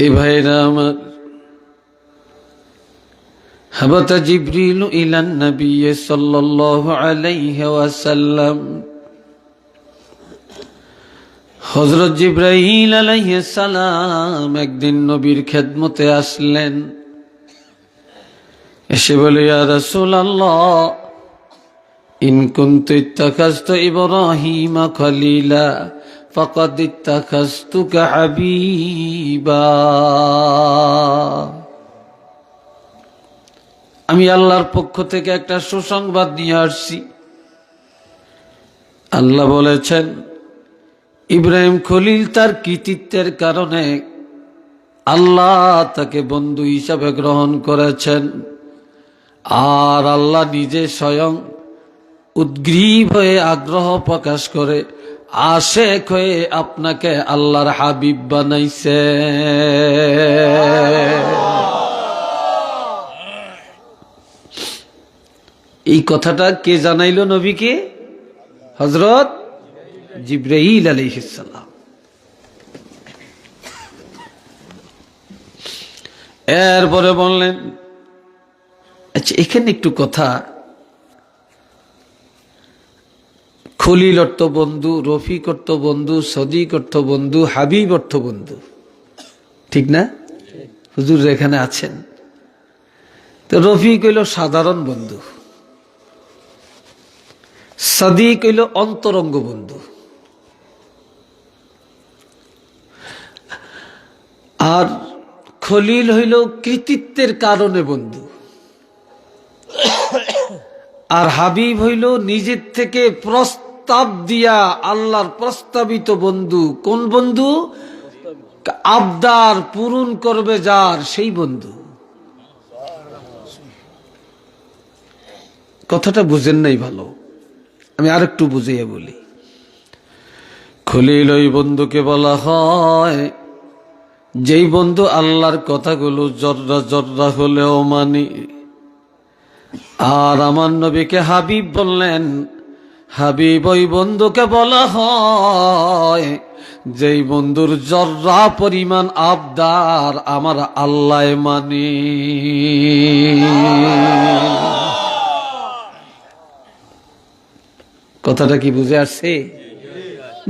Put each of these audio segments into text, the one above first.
এ ভাইরা আমার, হাবাত জিবরিল ইলান নবী সাল্লাল্লাহু আলাইহি ওয়াসাল্লাম। হযরত জিবরাইল আলাইহিস সালাম একদিন নবীর খেদমতে আসলেন। এসে বলে, ইয়া রাসূলুল্লাহ, ইন কুনতু ইত্তাখাযতু ইব্রাহিমা খলিলা ফাকাদ ইত্তাখাযতুকা হাবিবা। আমি আল্লাহর পক্ষ থেকে একটা সুসংবাদ নিয়ে আসছি। আল্লাহ বলেছেন, ইব্রাহিম খলিল তার কৃতিত্বের কারণে আল্লাহ তাকে বন্ধু হিসাবে গ্রহণ করেছেন। আর আল্লাহ নিজে স্বয়ং উদ্গ্রীব হয়ে আগ্রহ প্রকাশ করে আশেক হয়ে আপনাকে আল্লাহর হাবিব বানাইছে। এই কথাটা কে জানাইল নবীকে? হযরত জিবরাইল আলাইহিস সালাম। এরপরে বললেন, আচ্ছা এখানে একটু কথা, খলিল অর্থ বন্ধু, রফিক অর্থ বন্ধু, সদিক অর্থ বন্ধু, হাবিব অর্থ বন্ধু, ঠিক না? হুজুর এখানে আছেন। তো রফিক হইল সাধারণ বন্ধু, সদিক হইল অন্তরঙ্গ বন্ধু, আর খলিল হইল কৃতিত্বের কারণে বন্ধু, আর হাবিব হইল নিজের থেকে প্রস্তাব দিয়া আল্লাহর প্রস্তাবিত বন্ধু। কোন বন্ধু? আবদার পূরণ করবে যার, সেই বন্ধু। কথাটা বুঝেন নাই ভালো, আমি আরেকটু বুঝিয়ে বলি। খলিল ওই বন্ধুকে বলা হয় যেই বন্ধু আল্লাহর কথাগুলো জর্রা জর্রা হলেও মানি। আর আমার নবীকে হাবিব বললেন, হাবিব ওই বন্ধুকে বলা হয় যেই বন্ধুর জর্রা পরিমাণ আবদার আমার আল্লাহ মানি। কথাটা কি বুঝে আসছে?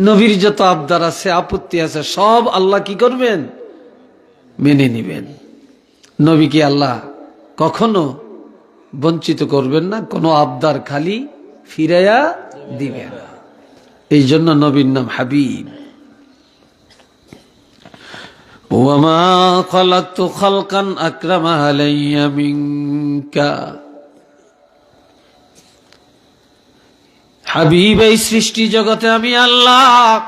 নবীর যত আবদার আছে, আপত্তি আছে, সব আল্লাহ কি করবেন? মেনে নিবেন। নবী কি আল্লাহ কখনো বঞ্চিত করবেন না, কোনো আবদার খালি ফিরাইয়া দিবেন না। এই জন্য নবীর নাম হাবিব। ওয়ামা খালাকতু খালকান আকরামা আলাইয়া মিনকা। হাবিব, এই সৃষ্টি জগতে আমি আল্লাহ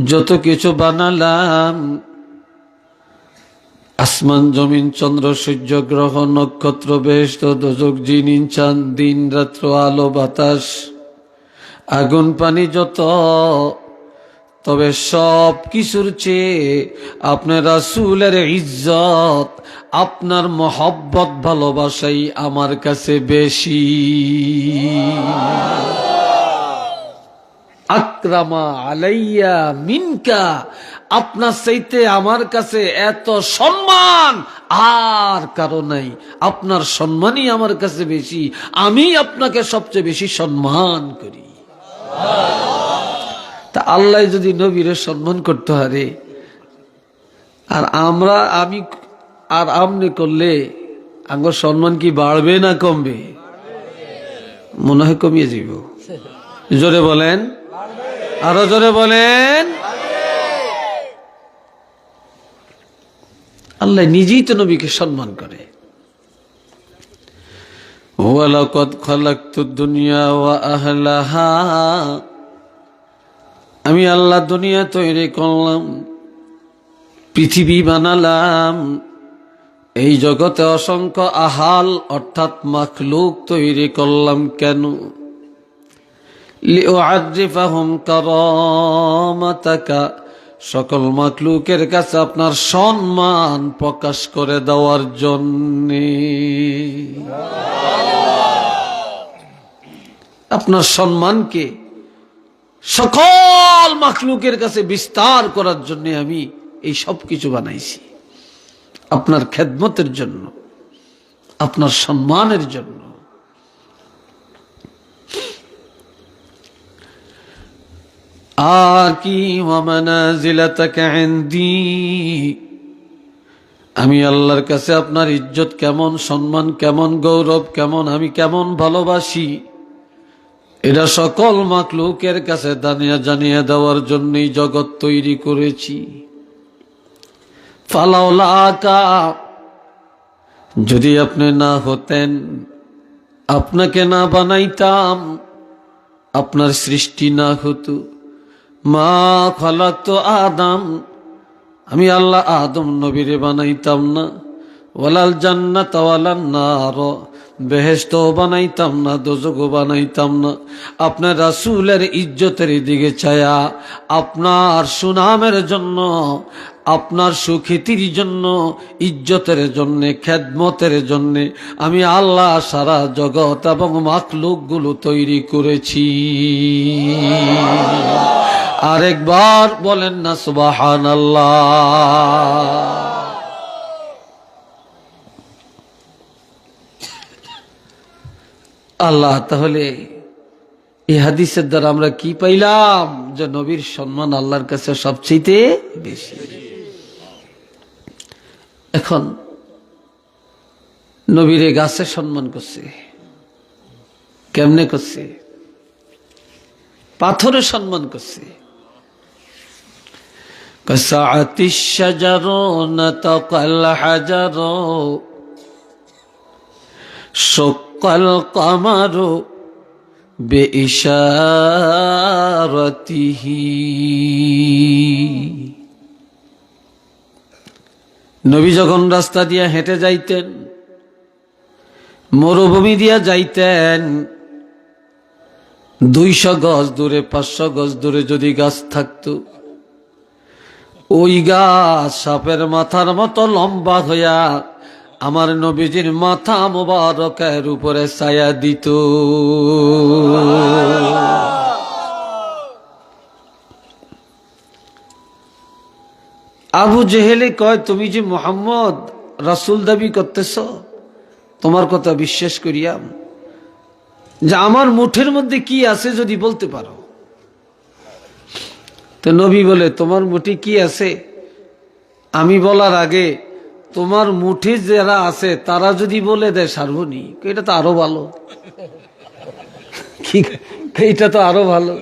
যত কিছু বানালাম, আসমান জমিন চন্দ্র সূর্য গ্রহ নক্ষত্র বেহেশত দোজখ জিন ইনসান দিন রাত্র আলো বাতাস আগুন পানি যত, তবে সব কিছুর চেয়ে আপনার রাসূলের ইজ্জত, আপনার মহব্বত ভালোবাসাই আমার কাছে বেশি। আকরামা আলাইয়া মিনকা, আপনার চাইতে আমার কাছে এত সম্মান আর কারো নাই। আপনার সম্মানই আমার কাছে বেশি, আমি আপনাকে সবচেয়ে বেশি সম্মান করি। তা আল্লাহ যদি নবীরে সম্মান করতে পারে, আর আমি আর আমনে করলে আমার সম্মান কি বাড়বে না কমবে? মনে হয় কমিয়ে যাব। জোরে বলেন, আরো জোরে বলেন। আল্লাহ নিজেই তো নবীকে সম্মান করে। ওয়ালাকাদ খালাকতুদ দুনিয়া ওয়া আহলাহা, আমি আল্লাহ দুনিয়া তৈরি করলাম, পৃথিবী বানালাম, এই জগতে অসংখ্য আহাল অর্থাৎ মাখলুক তৈরি করলাম। কেন? লিউআরিফাহুম কারামাতাকা, সকল মাখলুকের কাছে আপনার সম্মান প্রকাশ করে দেওয়ার জন্য। আপনার সম্মানকে সকল মাখলুকের কাছে বিস্তার করার জন্য আমি এই সব কিছু বানাইছি আপনার খেদমতের জন্য, আপনার সম্মানের জন্য। আর কি ওয়া মানাজিলাতাকা ইনদি, আমি আল্লাহর কাছে আপনার ইজ্জত কেমন, সম্মান কেমন, গৌরব কেমন, আমি কেমন ভালোবাসি, এটা সকল মাখলুকের কাছে জানিয়ে দেওয়ার জন্যই জগৎ তৈরি করেছি। ফালাউলাকা, যদি আপনি না হতেন, আপনাকে না বানাইতাম, আপনার সৃষ্টি না হতো, মা খালাকতু আদম, আমি আল্লাহ আদম নবীরে বানাইতাম না, ওয়ালাল জান্নাত ওয়ালান নার, বেহেশতও বানাইতাম না, দোজখও বানাইতাম না। আপনার রাসূলের ইজ্জতের দিকে চায়া, আপনার সুনামের জন্য, আপনার সুখ্যাতির জন্য, ইজ্জতের জন্য, খেদমতের জন্য আমি আল্লাহ সারা জগৎ এবং মাখলুকগুলো তৈরি করেছি। আরেকবার বলেন না সুবহানাল্লাহ। আল্লাহ, তাহলে এই হাদিসের দ্বারা আমরা কি পাইলাম? যে নবীর সম্মান আল্লাহর কাছে সবচেয়ে বেশি। এখন নবীরে গাছে সম্মান করছে, কেমনে করছে? পাথরে সম্মান করছে। কাসাআতিশ শাজারু নাতাকাল হাজারু শাক্কাল কামারু বিইশারাতিহি। নবী যখন রাস্তা দিয়ে হেঁটে যাইতেন, মরুভূমি দিয়া যাইতেন, 200 গজ দূরে, 500 গজ দূরে যদি গাছ থাকতো, ওই গাছ সাপের মাথার মতো লম্বা হইয়া আমার নবীজির মাথা মোবারকের উপরে ছায়া দিত। আবু জেহেলে কয়, তুমি যে মুহাম্মদ রাসূল দাবি করতেছ, তোমার কথা বিশ্বাস করিয়াম, যে আমার মুঠের মধ্যে কি আছে যদি বলতে পারো। তো নবী বলে, তোমার মুঠে কি আছে আমি বলার আগে তোমার মুঠে যারা আছে তারা যদি বলে দেয় সার্বনী, এটা তো আরো ভালো। এইটা তো আরো ভালো।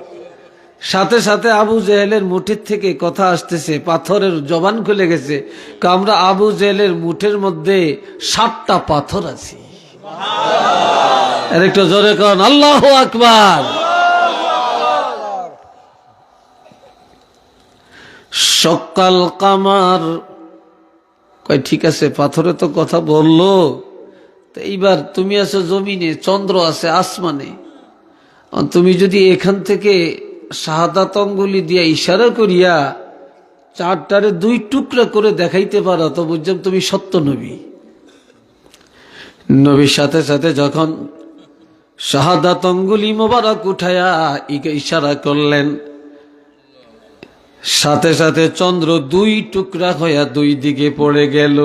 সাথে সাথে আবু জেহেলের মুঠের থেকে কথা আসতেছে, পাথরের জবান খুলে গেছে। আমরা আবু জেহেলের মুঠের মধ্যে 7টা পাথর আছে। আর একটু জোরে কন আল্লাহু আকবার। সকাল কামার কয়, ঠিক আছে, পাথরে তো কথা বললো, তো এইবার তুমি আছো জমিনে, চন্দ্র আছে আসমানে, তুমি যদি এখান থেকে শাহাদাত আঙ্গুলি দিয়া ইশারা করিয়া 4টারে 2 টুকরা করে দেখাইতে পারো, তো বুঝলাম তুমি সত্য নবী। নবীর সাথে সাথে যখন শাহাদাত আঙ্গুলি মোবারক উঠায়া ইশারা করলেন, সাথে সাথে চন্দ্র 2 টুকরা হইয়া 2 দিকে পড়ে গেল।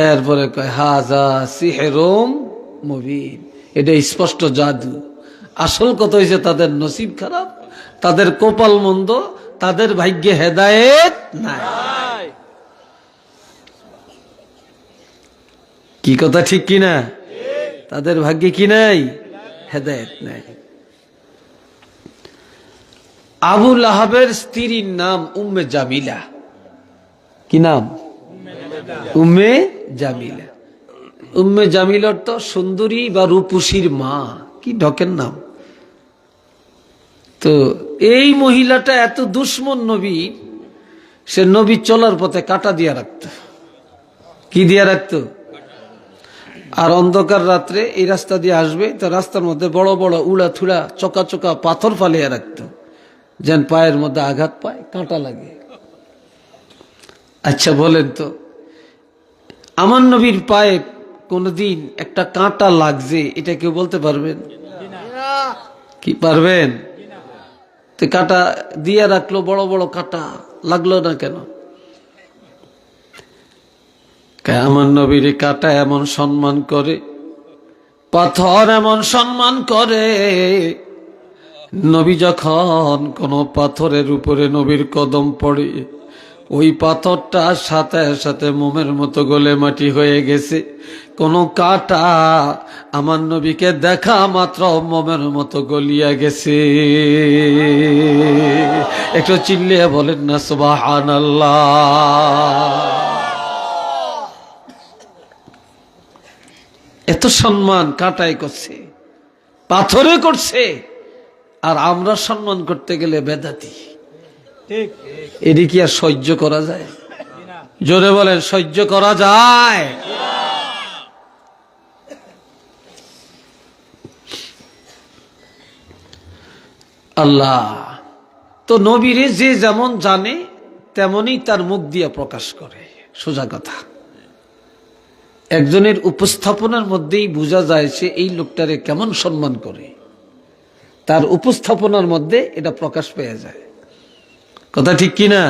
এরপরে কয়, হাজা সিহরুম মুবিন, এটা স্পষ্ট জাদু। আসল কথা হয়েছে তাদের নসিব খারাপ, তাদের কপাল মন্দ, তাদের ভাগ্যে হেদায়েত নাই। কি কথা ঠিক কিনা? তাদের ভাগ্যে কি নাই? হেদায়েত নাই। আবু লাহাবের স্ত্রীর নাম উম্মে জামিলা। কি নাম? উম্মে জামিলা। উম্মে জামিলার তো সুন্দরী বা রূপসীর মা, কি ঢকের নাম। তো এই মহিলাটা এত দুশ্মন নবী, সে নবী চলার পথে কাঁটা দিয়া রাখত। কি দিয়া রাখত? আর অন্ধকার রাত্রে এই রাস্তা দিয়ে আসবে, তো রাস্তার মধ্যে বড় বড় উড়া থুড়া চকা চকা পাথর ফালিয়া রাখত, যেন পায়ের মধ্যে আঘাত পায়, কাঁটা লাগে। আচ্ছা বলেন তো, আমার নবীর পায়ে কোনদিন একটা কাঁটা লাগছে, এটা কেউ বলতে পারবেন? কি পারবেন? তো কাটা দিয়ে রাখলো, বড় বড় কাটা, লাগলো না কেন? আমার নবীর কাটা এমন সম্মান করে, পাথর এমন সম্মান করে, নবী যখন কোন পাথরের উপরে নবীর কদম পড়ে, ওই পাথরটা সাথে সাথে মোমের মতো গলে মাটি হয়ে গেছে। কোন কাটা আমার নবীকে দেখা মাত্র মোমের মতো গলিয়া গেছে। একটু চিল্লিয়ে বলেন না সুবহানাল্লাহ। এত সম্মান কাটাই করছে, পাথরে করছে, আর আমরা সম্মান করতে গেলে বেদাতি। এটি কি আর সহ্য করা যায়? জোরে বলেন, সহ্য করা যায়? আল্লাহ তো নবীরে যে যেমন জানে তেমনই তার মুখ দিয়ে প্রকাশ করে, সোজা কথা। একজনের উপস্থাপনার মধ্যেই বোঝা যায় সে এই লোকটারে কেমন সম্মান করে, তার উপস্থাপনার মধ্যে এটা প্রকাশ পেয়ে যায়। কথা ঠিক কিনা?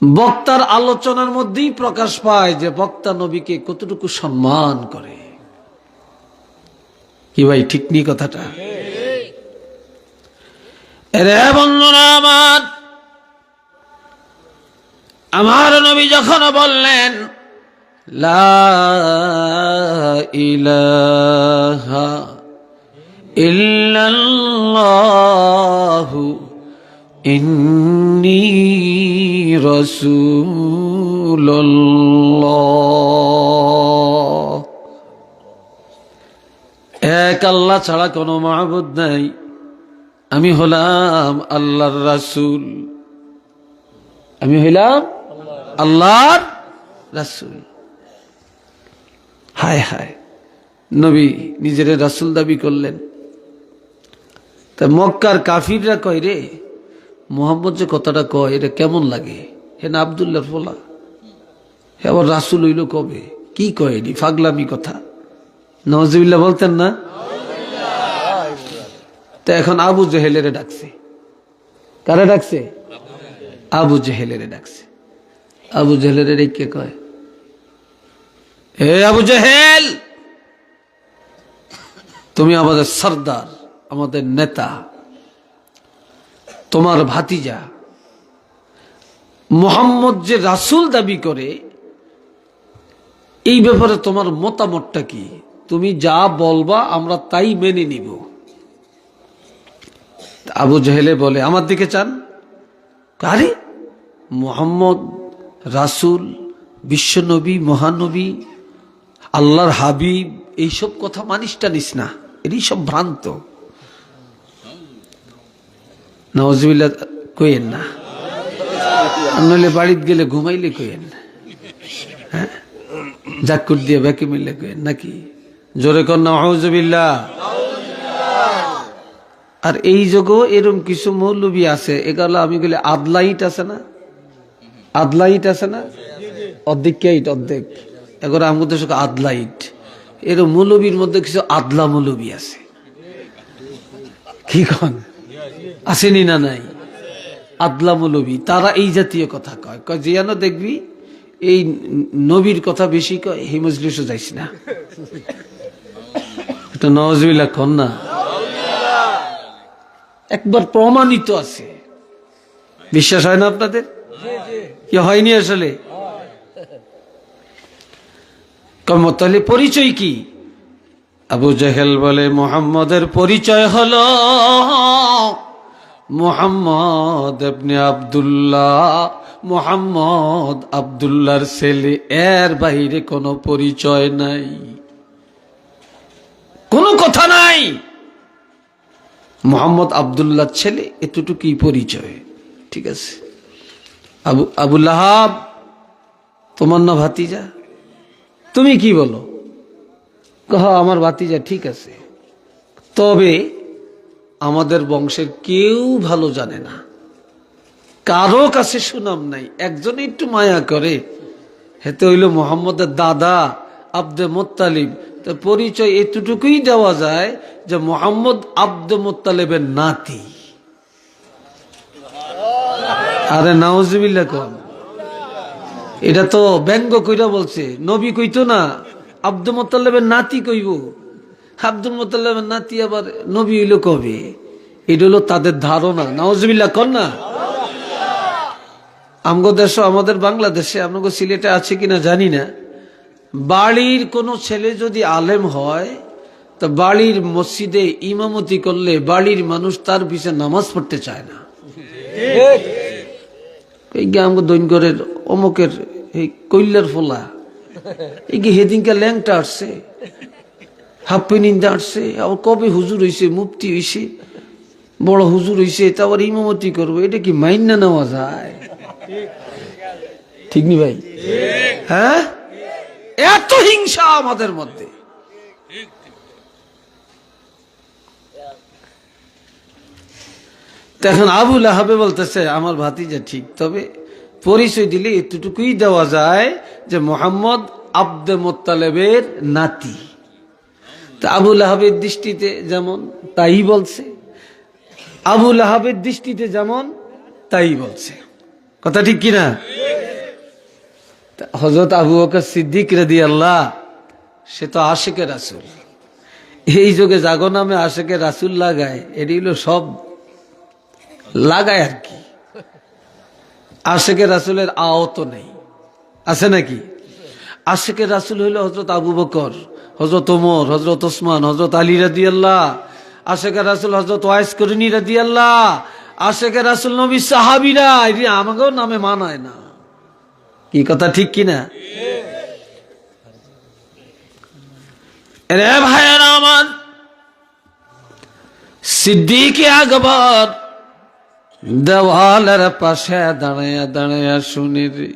বক্তার আলোচনার মধ্যেই প্রকাশ পায় যে বক্তা নবীকে কতটুকু সম্মান করে। কি ভাই, ঠিক নি কথাটা? রে বন্ধুরা আমার, আমার নবী যখন বললেন লা ইলাহা ইল্লাল্লাহু ইন্নী রাসূলুল্লাহ, এক আল্লাহ ছাড়া কোনো মাবুদ নাই, আমি হলাম আল্লাহর রাসূল, আমি হইলাম আল্লাহর রাসূল। হায় হায়, নবী নিজের রাসূল দাবি করলেন। তা মক্কার কাফিররা কয়, রে মুহাম্মদ যে কথাটা কয় এটা কেমন লাগে? হে না আব্দুল্লাহর ফলা, হে আবার রাসূল হইল কবে? কি কয় এটি ফাগলামি কথা। নওয়াজুবিল্লাহ বলতেন না? তা এখন আবু জেহেলের ডাকছে। কারে ডাকছে? আবু জেহেলের ডাকছে। আবু জেহেলের কে কয়, হে আবু জেহেল, তুমি আমাদের সর্দার, আমাদের নেতা, তোমার ভাতিজা মুহাম্মদ যে রাসূল দাবি করে, এই ব্যাপারে তোমার মতামতটা কি? তুমি যা বলবা আমরা তাই মেনে নিব। আবু জেহেলে বলে, আমার দিকে চান? আরে মুহাম্মদ রাসূল, বিশ্বনবী, মহানবী, আল্লাহর হাবিব, এইসব কথা মানিস টানিস না, এরই সব ভ্রান্ত। নাউজুবিল্লাহ কইেন না, নইলে বাড়িতে গেলে ঘুমাইলে কইেন না, হ্যাঁ জাকুর দিয়ে ব্যাকে মিললে কইেন নাকি? জোরে কর নাউজুবিল্লাহ। আর এই যুগও এরকম কিছু মৌলবী আছে, এগুলো আমি বলি আদলাইট আছে না, আদলাইট আছে না, অর্ধেক অর্ধেক, এগুলো আমাদের দেশে আদলাইট। এর মৌলবীর মধ্যে কিছু আদলা মৌলবী আছে, কি কন আসেনি না? নাই, আদলা মৌলবী, তারা এই জাতীয় কথা কয়। কয় জিয়ানো দেখবি এই নবীর কথা বেশি কয়, এই মজলিসও যাইস না। এটা নওয়াজুবিল্লাহ কন না, একবার প্রমাণিত আছে। বিশ্বাস হয় না আপনাদের? কি হয়নি আসলে? তাহলে পরিচয় কি? আবু জেহেল বলে, মুহাম্মদের পরিচয় হলো মুহাম্মদ ইবনে আব্দুল্লাহ, মুহাম্মদ আব্দুল্লাহর ছেলে, এর বাইরে কোনো পরিচয় নাই, কোনো কথা নাই। মুহাম্মদ আব্দুল্লাহর ছেলে, এতটুকুই পরিচয়। ঠিক আছে, আবু লাহাব তোমার না ভাতিজা, তুমি কি বলো? আমার ভাতিজা, ঠিক আছে, তবে আমাদের বংশের কেউ ভালো জানে না, কারো কাছে সুনাম নাই, একজনে একটু মায়া করে, হেতে হইল মুহাম্মদের দাদা আব্দে মুত্তালিব, তো পরিচয় এতটুকুই দেওয়া যায় যে মোহাম্মদ আব্দুল মুত্তালিবের নাতি। আরে নাউজুবিল্লাহ কোন, এটা তো ব্যঙ্গ কইরা বলছে, নবী কইতো না, আব্দুল মুত্তালিবের নাতি কইব। আব্দুল মুত্তালিবের নাতি আবার নবী হইল কবে? এটা হলো তাদের ধারণা। নাউজুবিল্লাহ কর না। আমগো দেশ, আমাদের বাংলাদেশে, আপনাকে সিলেটে আছে কিনা জানি না, বাড়ির কোনো ছেলে যদি আলেম হয় তো বাড়ির মসজিদে ইমামতি করলে বাড়ির মানুষ তার পিছে নামাজ পড়তে চায় না। এই গে আমগো দৈনগরের অমুকের এই কৈলার ফোলা, এই গে হেদিনকে ল্যাংটা আসছে, হাপ্পি নিন্দা আসছে, আবার কবে হুজুর হইছে, মুফতি হইছে, বড় হুজুর হইছে, তারপর ইমামতি করবো। এটা কি মাইন্না নেওয়া যায়? ঠিক নি ভাই? হ্যাঁ, এত হিংসা আমাদের মধ্যে। এখন আবু লাহাবে বলতেছে আমার ভাতিজা ঠিক, তবে পরিচয় দিলে এতটুকুই দেওয়া যায় যে মোহাম্মদ আব্দুল মুত্তালিবের নাতি। তা আবু লাহাবের দৃষ্টিতে যেমন তাই বলছে, আবু লাহাবের দৃষ্টিতে যেমন তাই বলছে। কথা ঠিক কিনা? হযরত আবু বকর সিদ্দিক রাদিয়াল্লাহ, সে তো আশিকে রাসূল। এই যুগে জাগো নামে আশিকে রাসূল লাগায়, এটি হলো সব লাগায় আর কি। আশিকে রাসূলের আওত নেই, আছে নাকি? আশিকে রাসূল হইল হযরত আবু বকর, হযরত ওমর, হযরত ওসমান, হযরত আলী রাদিয়াল্লাহ। আশিকে রাসূল হযরত ওয়াইস করনী রাদিয়াল্লাহ। আশিকে রাসূল নবী সাহাবীরা, এটি আমাকেও নামে মানায় না। কি কথা ঠিক কিনা? রে ভাইয়েরা আমার, সিদ্দিক আকবর দেওয়ালের পাশে দাঁড়াইয়া দাঁড়াইয়া শুনি রে,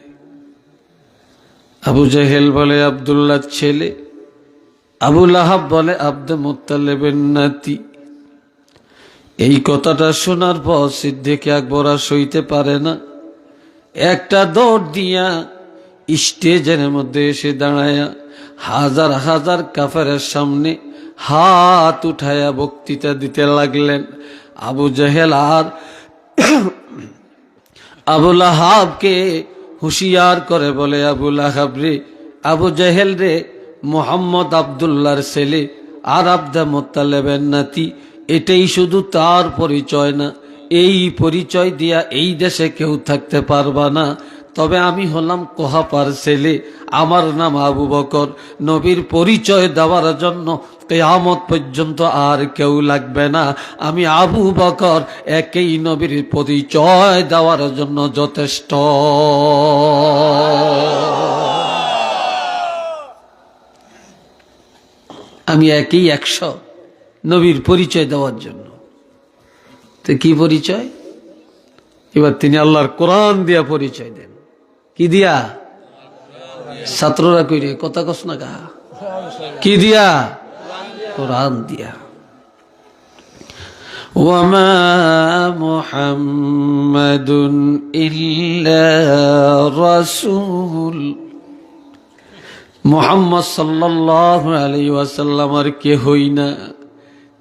আবু জেহেল বলে আব্দুল্লাহর ছেলে, আবু লাহাব বলে আব্দুল মুত্তালিবের নাতি। এই কথাটা শোনার পর সিদ্দিক আকবর আর সইতে পারে না, একটা দৌড় দিয়া স্টেজের মধ্যে এসে দাঁড়ায়া হাজার হাজার কাফেরের সামনে হাত উঠায়া বক্তৃতা দিতে লাগলেন। আবু জেহেল আর আবু লাহাবকে হুঁশিয়ার করে বলে, আবু লাহাব রে, আবু জেহেল রে, মোহাম্মদ আব্দুল্লাহর ছেলে আর আব্দুল মুত্তালিবের নাতি, এটাই শুধু তার পরিচয় না, এই পরিচয় দিয়া এই দেশে কেউ থাকতে পারবা না। তবে আমি হলাম কোহাপার ছেলে, আমার নাম আবু বকর। নবীর পরিচয় দেওয়ার জন্য কিয়ামত পর্যন্ত আর কেউ লাগবে না। আমি আবু বকর একই নবীর পরিচয় দেওয়ার জন্য যথেষ্ট। আমি একই 100 নবীর পরিচয় দেওয়ার জন্য। তো কি পরিচয়? এবার তিনি আল্লাহর কোরআন দিয়া পরিচয় দেন। কি দিয়া? ছাত্ররা কইরে কথা কস না গা, কি দিয়া? কোরআন দিয়া। ওয়ামা মুহাম্মাদুন ইল্লা রাসূল, মুহাম্মদ সাল্লাল্লাহু আলাইহি ওয়াসাল্লাম আর কেহই না,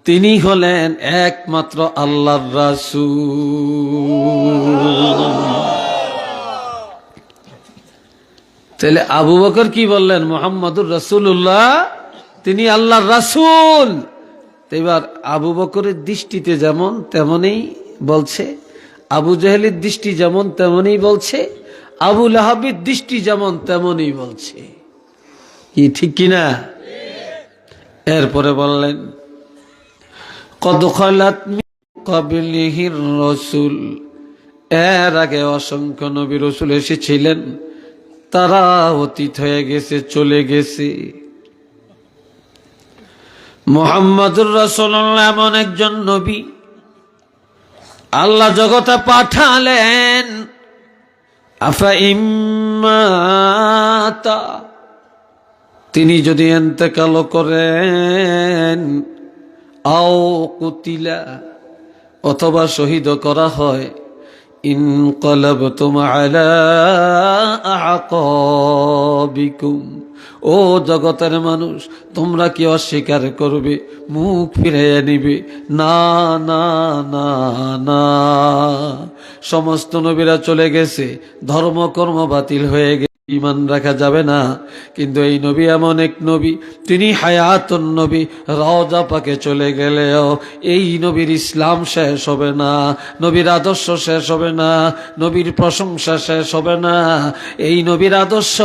তিনি হলেন একমাত্র আল্লাহর রাসূল। তাহলে আবু বকর কি বললেন? মুহাম্মাদুর রাসূলুল্লাহ, তিনি আল্লাহর রাসূল। এবার আবু বকরের দৃষ্টিতে যেমন তেমনই বলছে, আবু জেহেলের দৃষ্টি যেমন তেমনই বলছে, আবু লাহাবের দৃষ্টি যেমন তেমনই বলছে। কি ঠিক কিনা? এরপরে বললেন, কদ খালাত মিন ক্বাবলিহির রাসূল, এর আগে অসংখ্য নবী রাসূল এসেছিলেন, তারা অতীত হয়ে গেছে, চলে গেছে। মুহাম্মাদুর রাসূলুল্লাহ এমন একজন নবী আল্লাহ জগতে পাঠালেন, আফা ইম্মাতা, তিনি যদি ইন্তেকাল করেন, আও কুতিলা, অথবা শহীদ করা হয়, ইনকালাবতুম আলা আকাবিকুম, ও জগতের মানুষ, তোমরা কি অস্বীকার করবে, মুখ ফিরিয়ে নিবে? না না না না। সমস্ত নবীরা চলে গেছে, ধর্মকর্ম বাতিল হয়ে গেছে, ঈমান রাখা যাবে না। কিন্তু এই নবী এমন এক নবী, তিনি হায়াতুন নবী, রওজা পাকে চলে গেলেও এই নবীর ইসলাম শেষ হবে না, নবীর আদর্শ শেষ হবে না, নবীর প্রশংসা শেষ হবে না। এই নবীর আদর্শ,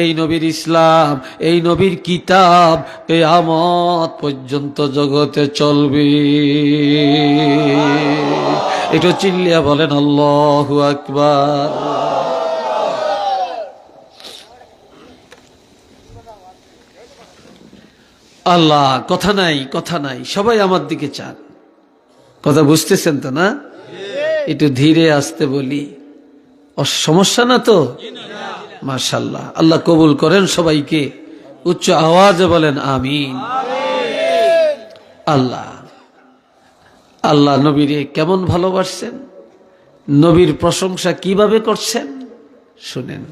এই নবীর ইসলাম, এই নবীর কিতাব কিয়ামত পর্যন্ত জগতে চলবে। একটু চিল্লিয়া বলেন আল্লাহু আকবার। আল্লাহ, কথা নাই, কথা নাই, সবাই আমার দিকে চান। কথা বুঝতেছেন তো না? একটু ধীরে আসতে বলি, সমস্যা না তো? মাশাআল্লাহ, আল্লাহ কবুল করেন সবাইকে। উচ্চ আওয়াজে বলেন আমিন। আল্লাহ, আল্লাহ নবীরে কেমন ভালোবাসছেন, নবীর প্রশংসা কিভাবে করছেন শুনেন।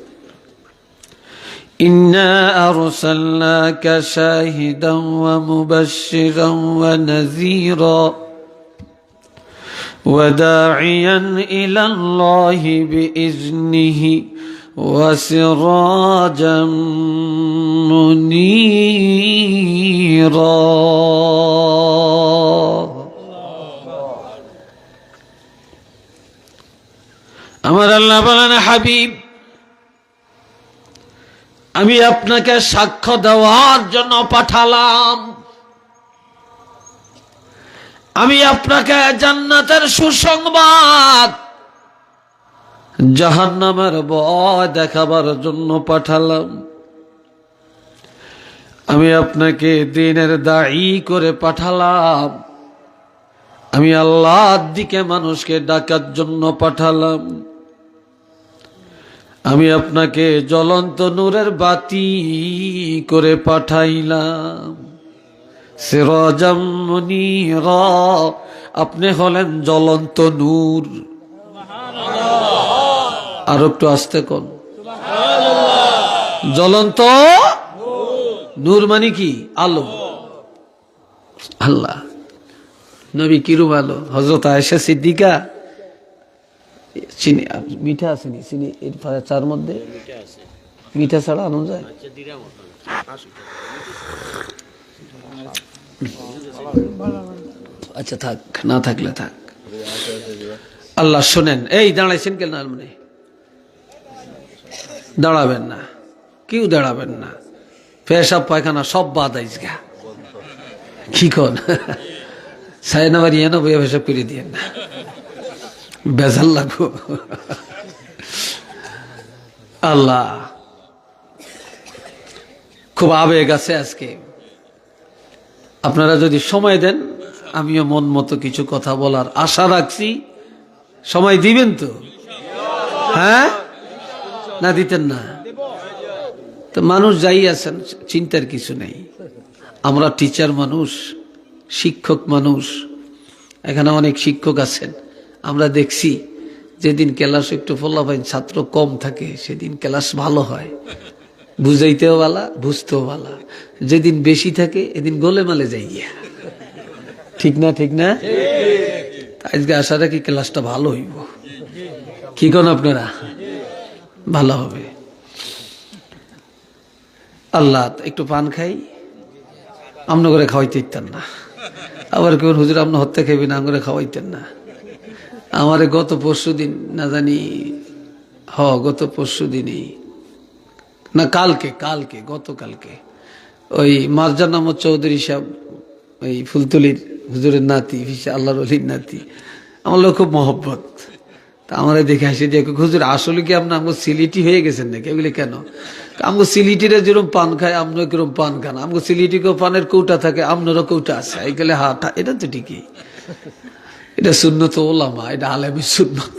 إنا أرسلناك شاهدا ومبشرا ونذيرا وداعيا إلى الله بإذنه وسراجا منيرا أمر الله بلنا حبيب আমি আপনাকে সাক্ষ্য দেওয়ার জন্য পাঠালাম, আমি আপনাকে জান্নাতের সুসংবাদ, জাহান্নামের ভয় দেখাবার জন্য পাঠালাম, আমি আপনাকে দ্বীনের দায়ী করে পাঠালাম, আমি আল্লাহর দিকে মানুষকে ডাকার জন্য পাঠালাম, আমি আপনাকে জ্বলন্ত নূরের বাতি করে পাঠাইলাম। সিরাজাম মুনীরা, আপনি হলেন জ্বলন্ত নূর। আর একটু আস্তে কোন, জ্বলন্ত নূর মানে কি? আলো। আল্লাহ নবী কিরূপ আলো? হযরত আয়েশা সিদ্দিকা, চিনি মিঠা আছে নি? চিনি এর চার মধ্যে মিঠা ছাড়া আনো যায়? আচ্ছা থাক, না থাকলে থাক। আল্লাহ শোনেন, এই দাঁড়াইছেন কেন? মানে দাঁড়াবেন না, কেউ দাঁড়াবেন না, পেশাব পায়খানা সব বাদ আইসগা। কি কন সাইনাবার ইয়ে না বইয়া পেশাব করে দিয়ে না, বেজাল লাগো। আল্লাহ, খুব আবেগ আছে আজকে। আপনারা যদি সময় দেন, আমিও মন মতো কিছু কথা বলার আশা রাখছি। সময় দিবেন তো? হ্যাঁ না দিতেন না তো? মানুষ যাই আছেন, চিন্তার কিছু নেই। আমরা টিচার মানুষ, শিক্ষক মানুষ, এখানে অনেক শিক্ষক আছেন। আমরা দেখছি যেদিন ক্লাস একটু ফলাফল ছাত্র কম থাকে সেদিন ক্লাস ভালো হয়, বুঝাইতেও ভালা, বুঝতেও ভালা। যেদিন বেশি থাকে এদিন গোলেমালে যাই গিয়া। ঠিক না? ঠিক না? আজকে আশা রাখি ক্লাসটা ভালো হইব। কি কোন আপনারা? ভালো হবে। আল্লাহ, একটু পান খাই, আমনা করে খাওয়াইতে ইতেন না। আবার কেউ হুজুর আপনি হত্যা খাইবি না, করে খাওয়াইতেন না। আমারে গত পরশু দিন না জানি, গত পরশু দিনই না কালকে গতকালকে ওই মারজান আহমদ চৌধুরী সাহেব, ওই ফুলতলির হুজুরের নাতি, আল্লাহর ওলির নাতি, আমার লোক খুব মহব্বত। তা আমরা দেখে আসি যে হুজুর আসলে কি আপনি আমাকে সিলিটি হয়ে গেছেন নাকি? এগুলি কেন? আমগো সিলিটিরা যেরকম পান খায় আপনি কিরকম পান খান। আমগো সিলিটিকেও পানের কৌটা থাকে, আপনারও কৌটা আছে। এই গেলে হাটা, এটা তো ঠিকই, এটা সুন্নত ওলামা, এটা আলেমি সুন্নত।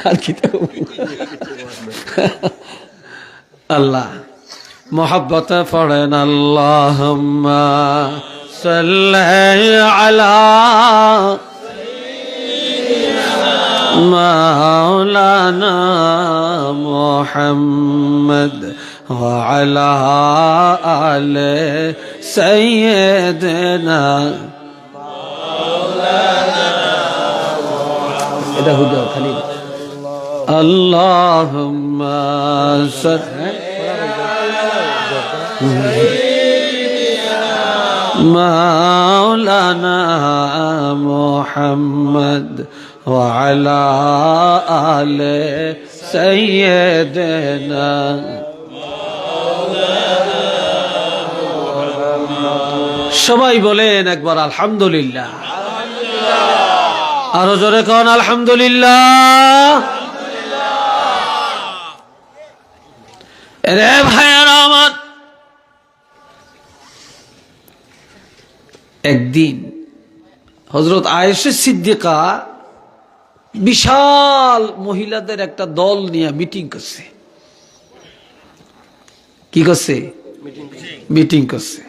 আর কি আল্লাহ মোহাব্বত পড়েন আল্লাহুম্মা সাল্লি আলা মাওলানা মুহাম্মদ ওয়া আলা আলে সাইয়্যিদিনা এটা হুদা খালি আল্লাহুম্মা সাল্লি মাওলানা মুহাম্মদ ওয়া আলা আলে সাইয়্যিদিনা সবাই বলেন একবার আলহামদুলিল্লাহ, আরো জোরে কোন আলহামদুলিল্লাহ। রে ভাইয়েরা আমার, একদিন হযরত আয়েশা সিদ্দিকা বিশাল মহিলাদের একটা দল নিয়ে মিটিং করছে। কি করছে? মিটিং করছে।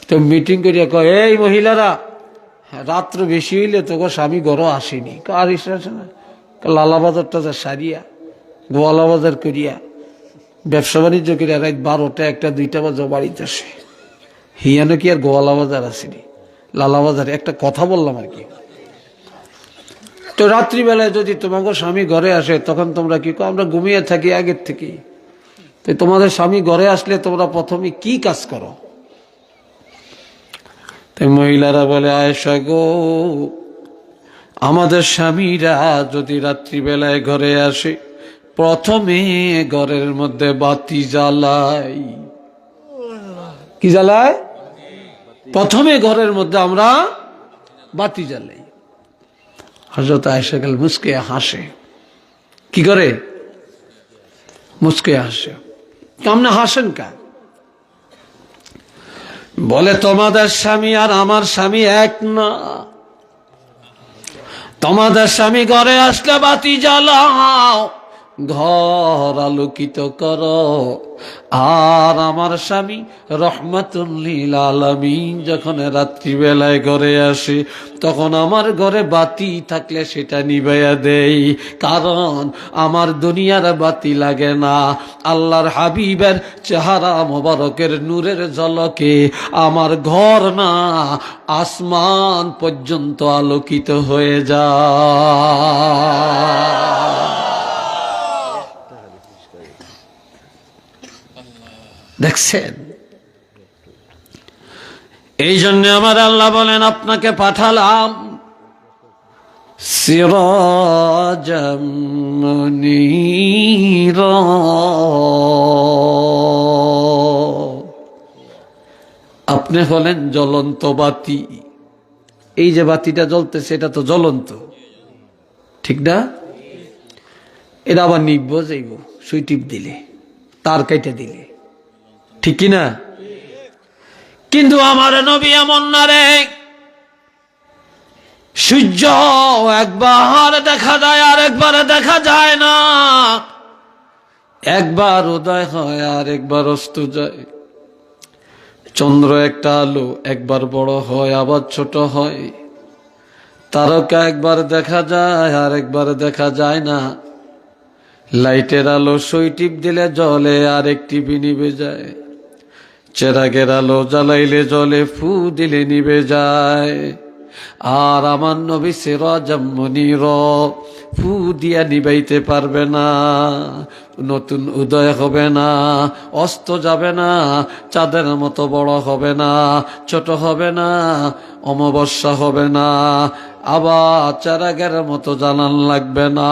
তো মিটিং করিয়া কয়, এই মহিলারা, রাত্র বেশি হইলে তোকে স্বামী ঘরও আসেনি, আর আসে না, লালা বাজারটা যা সারিয়া গোয়ালা বাজার করিয়া ব্যবসা বাণিজ্য করিয়া রাত 12টা 1টা 2টা বাজে বাড়িতে আসে। হিয়ানো কি আর গোয়ালা বাজার আসেনি, লালা বাজারে একটা কথা বললাম আর কি। তো রাত্রিবেলায় যদি তোমাকে স্বামী ঘরে আসে তখন তোমরা কি কো? আমরা ঘুমিয়ে থাকি আগের থেকে। তো তোমাদের স্বামী ঘরে আসলে তোমরা প্রথমে কি কাজ করো? মহিলারা বলে, আয়েশা গো, আমাদের স্বামীরা যদি রাত্রিবেলায় ঘরে আসে প্রথমে ঘরের মধ্যে বাতি জ্বালাই। কি জ্বালায়? প্রথমে ঘরের মধ্যে আমরা বাতি জ্বালাই। হযরত আয়েশা গেল মুস্কে হাসে। কি করে? মুস্কে হাসে। কেমন হাসেন কা? বলে, তোমাদের স্বামী আর আমার স্বামী এক না। তোমাদের স্বামী ঘরে আসলে বাতি জ্বালাও, ঘর আলোকিত করো, আর আমার স্বামী রহমাতুল লিল আলামিন যখন রাত্রিবেলায় ঘরে আসে তখন আমার ঘরে বাতি থাকলে সেটা নিভাইয়া দেই, কারণ আমার দুনিয়ার বাতি লাগে না। আল্লাহর হাবিবের চেহারা মোবারকের নূরের ঝলকে আমার ঘর না আসমান পর্যন্ত আলোকিত হয়ে যায়। দেখছেন? এই জন্য আমার আল্লাহ বলেন, আপনাকে পাঠালাম সিরাজাম মুনীরা। আপনি হলেন জ্বলন্ত বাতি। এই যে বাতিটা জ্বলতেছে এটা তো জ্বলন্ত, ঠিক না? এটা আবার নিভবো যাইব সুই টিপ দিলে, তার কাইটা দিলে, ঠিক কিনা? কিন্তু আমার নবী এমন না রে, সূর্য একবার দেখা যায় আর একবার দেখা যায় না, একবার উদয় হয় আর একবার অস্ত যায়। চন্দ্র একটা আলো, একবার বড় হয় আবার ছোট হয়। তারকা একবার দেখা যায় আর একবার দেখা যায় না। লাইটের আলো সুই টিপ দিলে জ্বলে আর একটি নিভে যায়। চেরাগের আলো জ্বালাইলে জ্বলে, ফু দিলে নিভে যায়। আর আমার নবী সিরাজাম মুনীরা, ফু দিয়া নিবাইতে পারবে না, নতুন উদয় হবে না, অস্ত যাবে না, চাঁদের মতো বড় হবে না, ছোট হবে না, অমাবস্যা হবে না, আবার চারাগের মতো জ্বালান লাগবে না,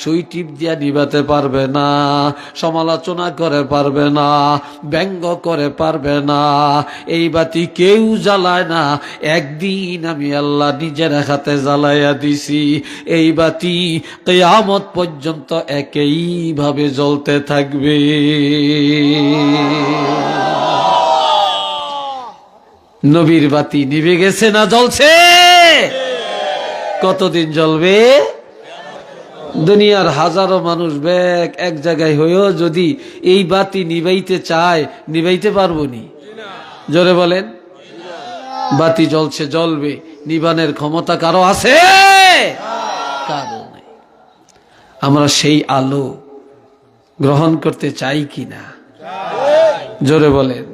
সুই টিপ দিয়া নিবাতে পারবে না, সমালোচনা করে পারবে না, ব্যঙ্গ করে পারবে না। এই বাতি কেউ জ্বালায় না, একদিন আমি আল্লাহ নিজের হাতে জ্বালাইয়া দিছি। এই বাতি কিয়ামত পর্যন্ত একইভাবে জ্বলতে থাকবে। নবীর বাতি নিভে গেছে না জ্বলছে? কতদিন জ্বলবে? দুনিয়ার হাজারো মানুষ ব্যাগ এক জায়গায় হয়েও যদি এই বাতি নিভাইতে চায়, নিভাইতে পারবো নি? জোরে বলেন। বাতি জ্বলছে, জ্বলবে, নিবানের ক্ষমতা কারো আছে? কারো নাই। আমরা সেই আলো গ্রহণ করতে চাই কিনা? জোরে বলেন,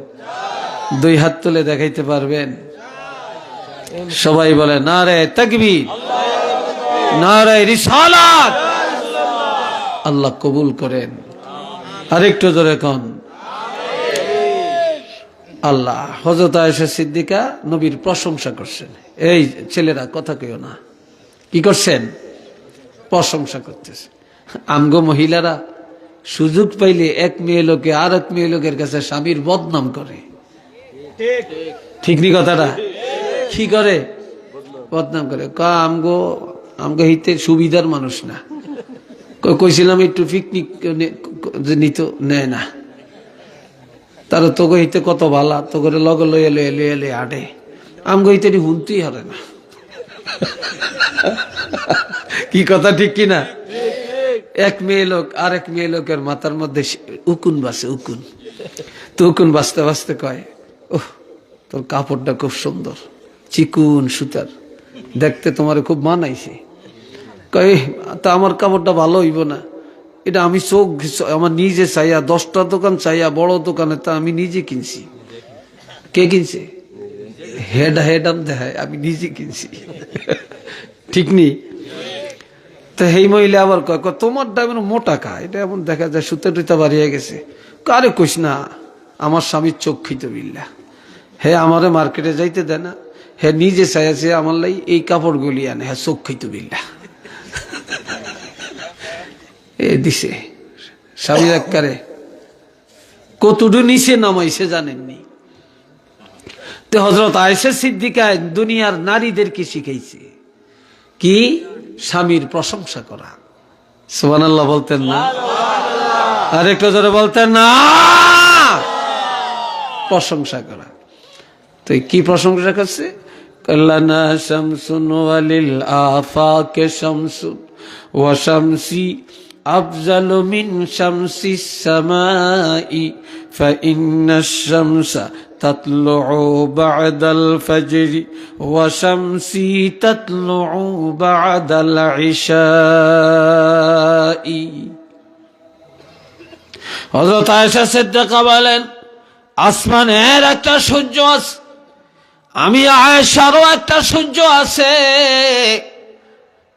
দুই হাত তুলে দেখাইতে পারবেন? সবাই বলে নারে তাকবীর, নারে রিসালাত। আল্লাহ কবুল করেন। আরেকটু জোরে কোন আল্লাহ। হযরত আয়েশা সিদ্দিকা নবীর প্রশংসা করছেন। এই ছেলেরা কথা কইও না, কি করছেন? প্রশংসা করতেছে। আমগো মহিলারা সুযোগ পাইলে এক মেয়ে লোকে আর এক মেয়ে লোকের কাছে স্বামীর বদনাম করে। ঠিক নি কথাটা? কি করে? বদনাম করে। আমগো হিতে সুবিধার মানুষ না। কইছিলাম একটু পিকনিক নিত, নেয় না। তারা তোকে হিতে কত ভালা, তো করে লগে লয়ে লয়ে লয়ে লয়ে আটে। আমগো হিতে হুনতেই হারে না। কি কথা ঠিক কিনা? এক মেয়ে লোক আর এক মেয়ে লোকের মাথার মধ্যে উকুন বাসে, উকুন। তো উকুন বাঁচতে বাঁচতে কয়, ওহ তোর কাপড়টা খুব সুন্দর, চিকুন সুতার, দেখতে তোমার খুব মানাইছে। কয় তা আমার কাপড়টা ভালো হইব না, এটা আমি চোখ আমার নিজে চাইয়া 10টা দোকান চাইয়া বড় দোকানে তা আমি নিজে কিনছি। কে কিনছে? হেডাম দেখায়, আমি নিজে কিনছি। ঠিক নি? তো এই মহিলা আবার কয় তোমারটা এমন মোটা কা, এটা এমন দেখা যায় সুতা টুতা বাড়িয়ে গেছে। কারে কইস না, আমার স্বামীর চক্ষিত বিল্লা, হে আমারে মার্কেটে যাইতে দেয় না, হে নিজে চাইছে আমার লাই এই কাপড় গুলি আনে, হ্যাঁ চক্ষিত বিল্লা। এ দিছে স্বামীর একবারে কতটুকু নিচে নামাইছে জানেননি। তো হযরত আয়েশা সিদ্দিকা দুনিয়ার নারীদেরকে শিখাইছে কি? স্বামীর প্রশংসা করা। সুবহানাল্লাহ বলতেন না? আর একটু জোরে বলতেন না? প্রশংসা করা। তো কি প্রশংসা করছে? কাল্লানা শামসুন ওয়ালিল আফাকে শামসুন ওয়া শামসি আফজালু মিন শামসিস সামাই ফাইন্নাশ শামসা তাতলুউ বা'দাল ফাজরি ওয়া শামসি তাতলুউ বা'দাল ইশাই। হযরত আয়েশা সিদ্দিকা বলেন, আসমানের একটা সূর্য আছে, আমি আয়েশারও একটা সূর্য আছে,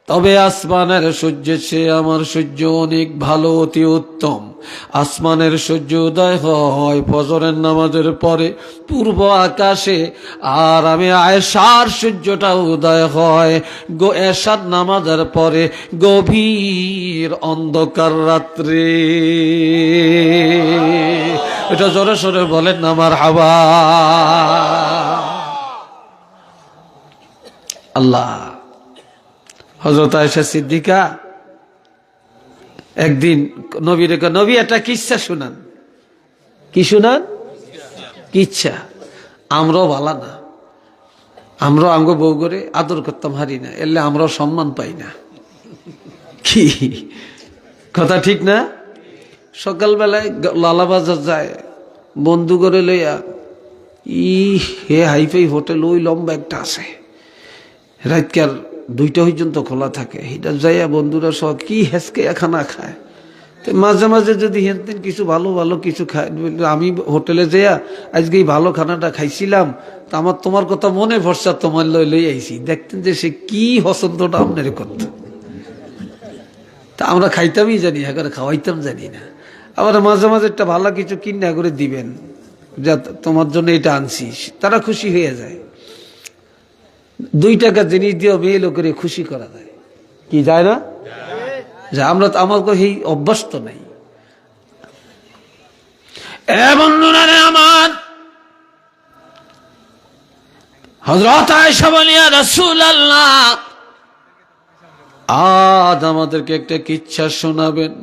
তবে আসমানের সূর্যের চেয়ে আমার সূর্য অনেক ভালো, অতি উত্তম। আসমানের সূর্য উদয় হয় ফজরের নামাজের পরে পূর্ব আকাশে, আর আমি আয়েশার সূর্যটা উদয় হয় এশার নামাজের পরে গভীর অন্ধকার রাত্রে। এটা জোরে সোরে বলেন না মারহাবা। আল্লাহ। হযরত আয়েশা সিদ্দিকা একদিন নবীর নবী একটা কিচ্ছা শুনান। কি শুনান? কিচ্ছা। আমরাও ভালা না, আমরাও আঙ্গ বউ করে আদর করতাম হারি না, এলে আমরাও সম্মান পাই না। কি কথা ঠিক না? সকালবেলায় লালা বাজার যায়, বন্ধু করে লইয়া, হে হাইফাই হোটেল ওই লম্বা একটা আছে, রাতকার 2টা পর্যন্ত খোলা থাকে। এটা যাইয়া বন্ধুরা সব কি হেসকে খানা খায়। তো মাঝে মাঝে যদি হেনতেন কিছু ভালো ভালো কিছু খায়, আমি হোটেলে যাইয়া আজকে এই ভালো খানাটা খাইছিলাম, তা আমার তোমার কথা মনে ভরসা তোমার লই আইছি। দেখতেন যে সে কি পছন্দটা আপনার করত। তা আমরা খাইতামই জানি, এখন খাওয়াইতাম জানি না। আবার মাঝে মাঝে একটা ভালো কিছু কিনা করে দিবেন, যা তোমার জন্য এটা আনছি, তারা খুশি হয়ে যায়। 2 টাকা জিনিস দিয়ে মেয়ে লোকের খুশি করা যায়, কি যায় না? যে আমরা তো আমার এই অভ্যাস তো নাই। আমার হযরত আয়েশা বলিয়া রাসূলুল্লাহ আজ আমাদেরকে একটা কিচ্ছা শোনাবেন।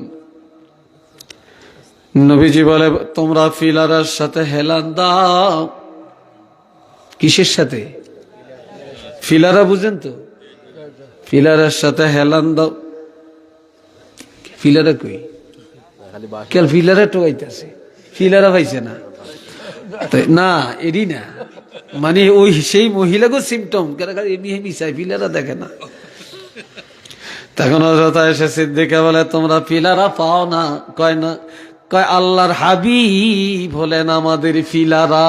নবীজি বলে, তোমরা ফিলারের সাথে হেলান দাও। কিসের সাথে? ফিলারা বুঝেন তো? ফিলারের সাথে হেলান দাও। ফিলারা কই? কেল ফিলারা টোকাইতেছে, ফিলারা পাইছে না না, এরই না, মানে ওই সেই মহিলাকে সিমটম ফিলারা দেখে না। তখন হযরত আয়েশা সিদ্দিকা বলে, তোমরা পিলারা পাও না? কয় না। কয় আল্লাহর হাবিব হলেন আমাদের পিলারা।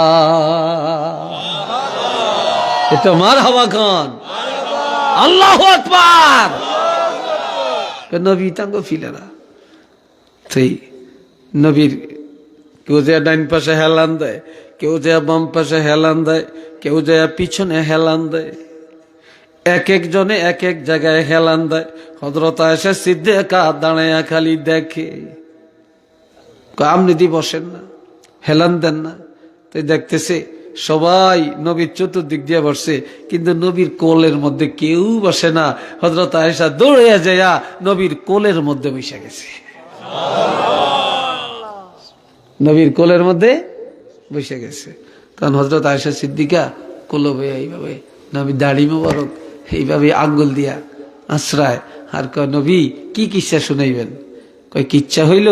এটা মারহাবা খান, আল্লাহু আকবার। নবী তাঙ্গ পিলারা। সেই নবীর কেউ যে ডাইন পাশে হেলান দেয়, কেউ যে বাম পাশে হেলান দেয়, কেউ যে পিছনে হেলান দেয়, এক একজনে এক এক জায়গায় হেলান দেয়। হযরত আয়েশা সিদ্দিকা দাঁড়ায়া খালি দেখে। আপনি দি বসেন না, হেলান দেন না। তাই দেখতেছে সবাই নবীর চতুর্দিক দিয়ে বসছে, কিন্তু নবীর কোলের মধ্যে কেউ বসে না। হযরত আয়েশা দৌড়ে যাইয়া নবীর কোলের মধ্যে বসে গেছে। নবীর কোলের মধ্যে বসে গেছে। কারণ হযরত আয়েশা সিদ্দিকা কোলবে এইভাবে, নবী দাড়ি মোবারক এইভাবে আঙ্গুল দিয়া আশ্রয়। আর কয়, নবী কি কিচ্ছা শুনাইবেন? কয়, কিচ্ছা হইল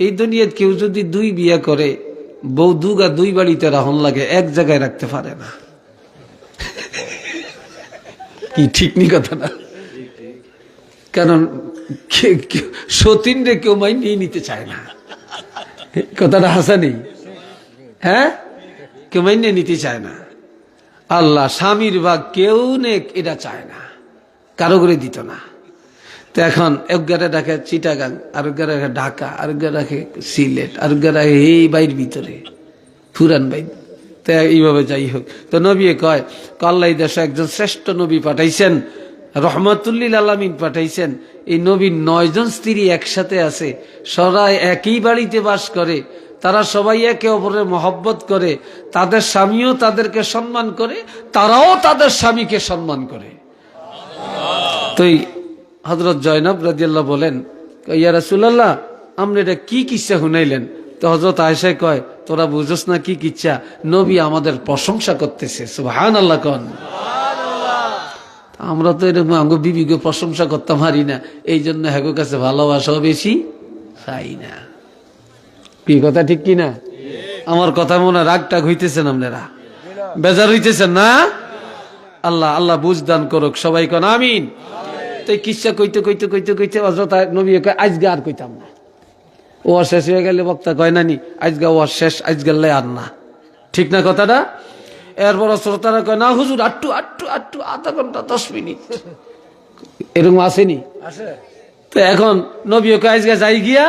এই দুনিয়াত কেউ যদি দুই বিয়া করে, বউ দুগা দুই বাড়িতে রাহন লাগে, এক জায়গায় রাখতে পারে না। কি ঠিক নি কথা না? কারণ সতীন রে কেউ মাইনিয়ে নিতে চায় না। কথাটা হাসা নেই? হ্যাঁ, কেউ মাইনিয়ে নিতে চায় না। আল্লাহ স্বামীর ভাগ কেউ নেক এটা চায় না, কারো করে দিত না। তো এখন একগারে রাখে চিটাগাং, আরেকগারে রাখে ঢাকা, আরেকগারে রাখে সিলেট, আরেকগারে রাখে এই বাইর ভিতরে পুরান বাইর। তো এইভাবে যাই হোক, তো নবী কয়, আল্লাহ এই দেশে একজন শ্রেষ্ঠ নবী পাঠাইছেন, রহমাতুল্লিল আলামিন পাঠাইছেন। এই নবীর 9 জন স্ত্রী একসাথে আছে, সবাই একই বাড়িতে বাস করে, তারা সবাই একে অপরের মহব্বত করে, তাদের স্বামীও তাদেরকে সম্মান করে, তারাও তাদের স্বামীকে সম্মান করে। তো হযরত জয়নব রাদিয়াল্লাহু বলেন, ইয়া রাসূলুল্লাহ, আপনি এটা কি কিচ্ছা শুনাইলেন? তো হযরত আয়েশা কয়, তোরা বুঝছ না কি কিচ্ছা? নবী আমাদের প্রশংসা করতেছে। সুবহানাল্লাহ কোন। আমরা তো এরকম আমাকে বিবিকে প্রশংসা করতে পারি না, এই জন্য হ্যাগো কাছে ভালোবাসাও বেশি চাই না। কি কথা ঠিক কি না? আমার কথা মনে রাগ টাগ হইতেছেন, আপনারা বেজার হইতেছেন না? আল্লাহ আল্লাহ বুঝদান করুক, সবাই কোন আমিন। তো কিচ্ছা কইতে কইতে কইতে কইতে হযরত নবী কয়, আজকে আর কইতাম না, ও শেষ হয়ে গেলে বক্তা কয় নানি, আজকে ও শেষ, আজকে আর না। ঠিক না কথাটা? এরপর শ্রোতারা কয়, না হুজুর আটটু আটটু আটটু, আধা ঘন্টা 10 মিনিট এরকম আসেনি। তো এখন নবী কয়, আজকে যাই গিয়া,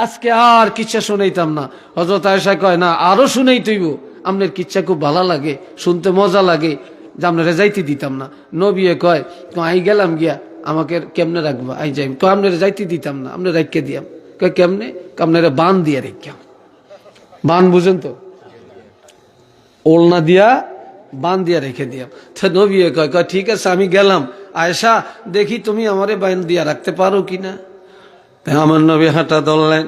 আজকে আর কিচ্ছা শুনাইতাম না। হযরত আয়েশা কয়, না আরো শুনাই তৈব, আপনার কিচ্ছা খুব ভালো লাগে, শুনতে মজা লাগে, যে আপনারা যাইতে দিতাম না। নবী কয়, আই গেলাম গিয়া, আমাকে কেমনে রাখবো? আই যাই তো আপনারা যাইতে দিতাম না, আপনি রাখকে দিয়াম। কয় কেমনে? আপনারা বান দিয়া রেখাম। বান বুঝেন তো? ওলনা দিয়া বান দিয়া রেখে দিয়াম। তো নবী কয়, ঠিক আছে আমি গেলাম, আয়েশা দেখি তুমি আমারে বান দিয়া রাখতে পারো কিনা। আমার নবী হাঁটা ধরলেন,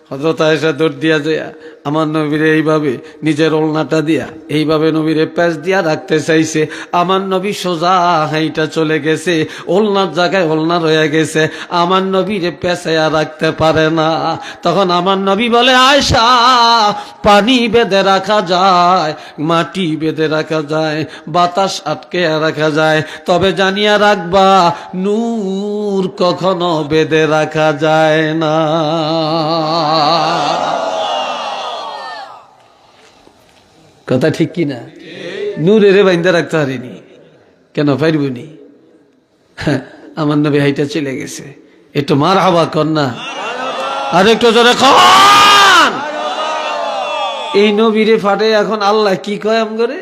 হযরত আয়েশা দৌড় দিয়া যায় আমার নবীরে এইভাবে নিজের ওলনাটা দিয়া এইভাবে নবীরে প্যাচ দিয়া রাখতে চাইছে। আমার নবী সোজা হাইটা চলে গেছে, ওলনার জায়গায় ওলনা রয়ে গেছে, আমার নবীরে পেঁচাইয়া রাখতে পারে না। তখন আমার নবী বলে, আয়েশা পানি বেঁধে রাখা যায়, মাটি বেঁধে রাখা যায়, বাতাস আটকে রাখা যায়, তবে জানিয়া রাখবা নূর কখনো বেঁধে রাখা যায় না। কথা ঠিক কি না? নূরের বাইন্দা রাখতে পারিনি, কেন পারবনি? আমার নবী হাইটা চলে গেছে। একটু মারহাবা কর না, আর একটু জোরে কর। এই নবীরে ফাটে এখন আল্লাহ কি কয় আম করে?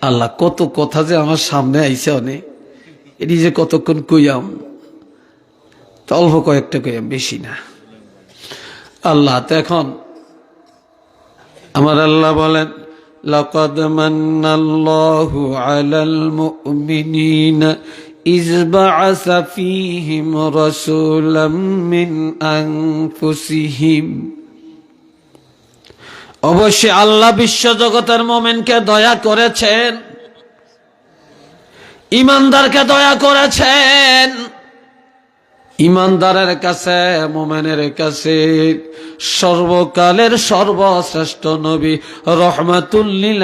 আল্লাহ কত কথা যে আমার সামনে আইছে, অনেক এটি যে কতক্ষণ কইয়াম, তো অল্প কয়েকটা কইয়াম, বেশি না। আল্লাহ তো এখন আমার আল্লাহ বলেন, লাকাদ মান্নাল্লাহু আলাল মুমিনিনা ইয বা'আসা ফীহিম রাসূলাম মিন আনফুসিহিম। অবশ্যই আল্লাহ বিশ্ব জগতের মুমিনকে দয়া করেছেন, ঈমানদারকে দয়া করেছেন। ঈমানদারের কাছে, মুমিনের কাছে সর্বকালের সর্বশ্রেষ্ঠ নবী রহমাতুল লিল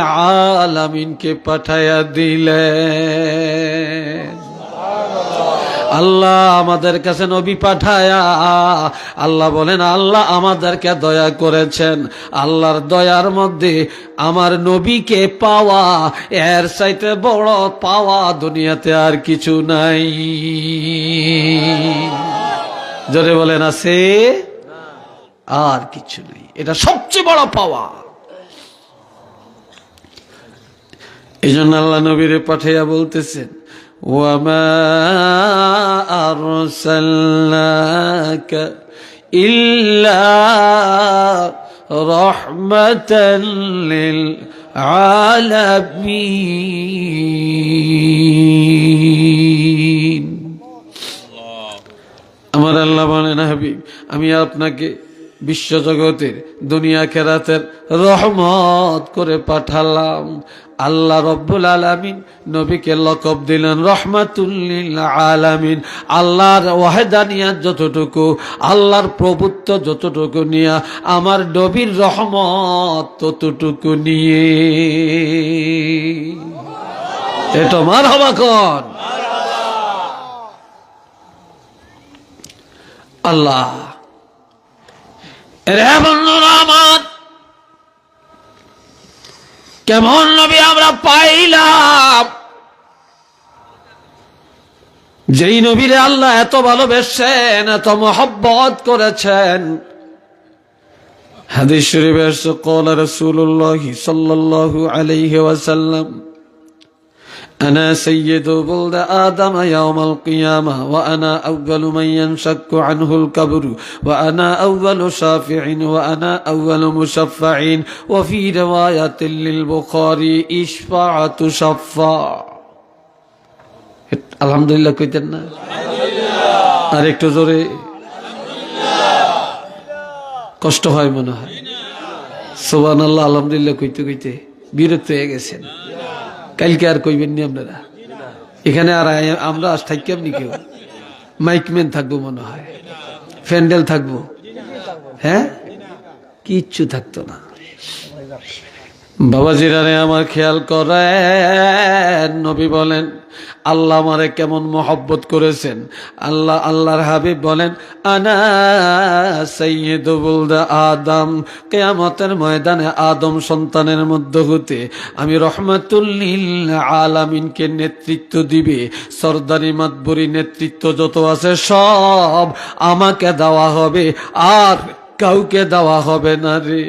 আলামিনকে পাঠাইয়া দিলেন। আল্লাহ আমাদের কাছে নবী পাঠায়া আল্লাহ বলেন আল্লাহ আমাদেরকে দয়া করেছেন। আল্লাহর দয়ার মধ্যে আমার নবীকে পাওয়া এর চাইতে বড় পাওয়া দুনিয়াতে আর কিছু নাই। জোরে বলেন আছে? আর কিছু নেই, এটা সবচেয়ে বড় পাওয়া। এই জন্য আল্লাহ নবীরে পাঠাইয়া বলতেছেন ওয়ামা আরসালনাকা ইল্লা রাহমাতাল লিল আলামিন। আমার আল্লাহ বলেন হাবিব আমি আপনাকে বিশ্বজগতের দুনিয়া খেরাতের রহমত করে পাঠালাম। আল্লাহ রব্বুল আলামিন নবীকে লকব দিলেন রহমাতুল লিল আলামিন। আল্লাহর ওয়াহদানিয়াত যতটুকু, আল্লাহর প্রভুত্ব যতটুকু নিয়ে, আমার নবীর রহমত ততটুকু নিয়ে। এটা মারহাবা কোন আল্লাহ। রে বন্ধুরা আমার, কেমন নবী আমরা পাইলাম, যেই নবীরে আল্লাহ এত ভালোবেসেন, এত মহব্বত করেছেন। হাদিস শরীফে এসেছে قال رسول الله صلى الله عليه وسلم أنا سيد ولد آدم يوم القيامة وأنا أول من ينشق عنه القبر وأنا أول شافع وأنا أول مشفع وفي رواية للبخاري إشفاعة شفاع। আলহামদুলিল্লাহ কইতেন না? আর একটু জোরে। কষ্ট হয় মনে হয়। সুবহানাল্লাহ আলহামদুলিল্লাহ কইতে কইতে বিরক্ত হয়ে গেছেন। কালকে আর কইবেন নি আপনারা? এখানে আর আমরা আজ থাকতাম নি? কেউ মাইকম্যান থাকবো মনে হয়, ফ্যান্ডেল থাকবো, হ্যাঁ কিচ্ছু থাকতো না। বাবাজিরা রে আমার খেয়াল করেন, নবী বলেন আল্লাহ আমারে কেমন মহব্বত করেছেন। আল্লাহর হাবিব বলেন আনা সাইয়্যিদু ওয়ালদ আদম, কিয়ামতের ময়দানে আদম সন্তানের মধ্য হতে আমি রহমাতুল লিল আলামিনকে নেতৃত্ব দিবে। সরদারি মাতবরি নেতৃত্ব যত আছে সব আমাকে দেওয়া হবে, আর কাউকে দেওয়া হবে না রে।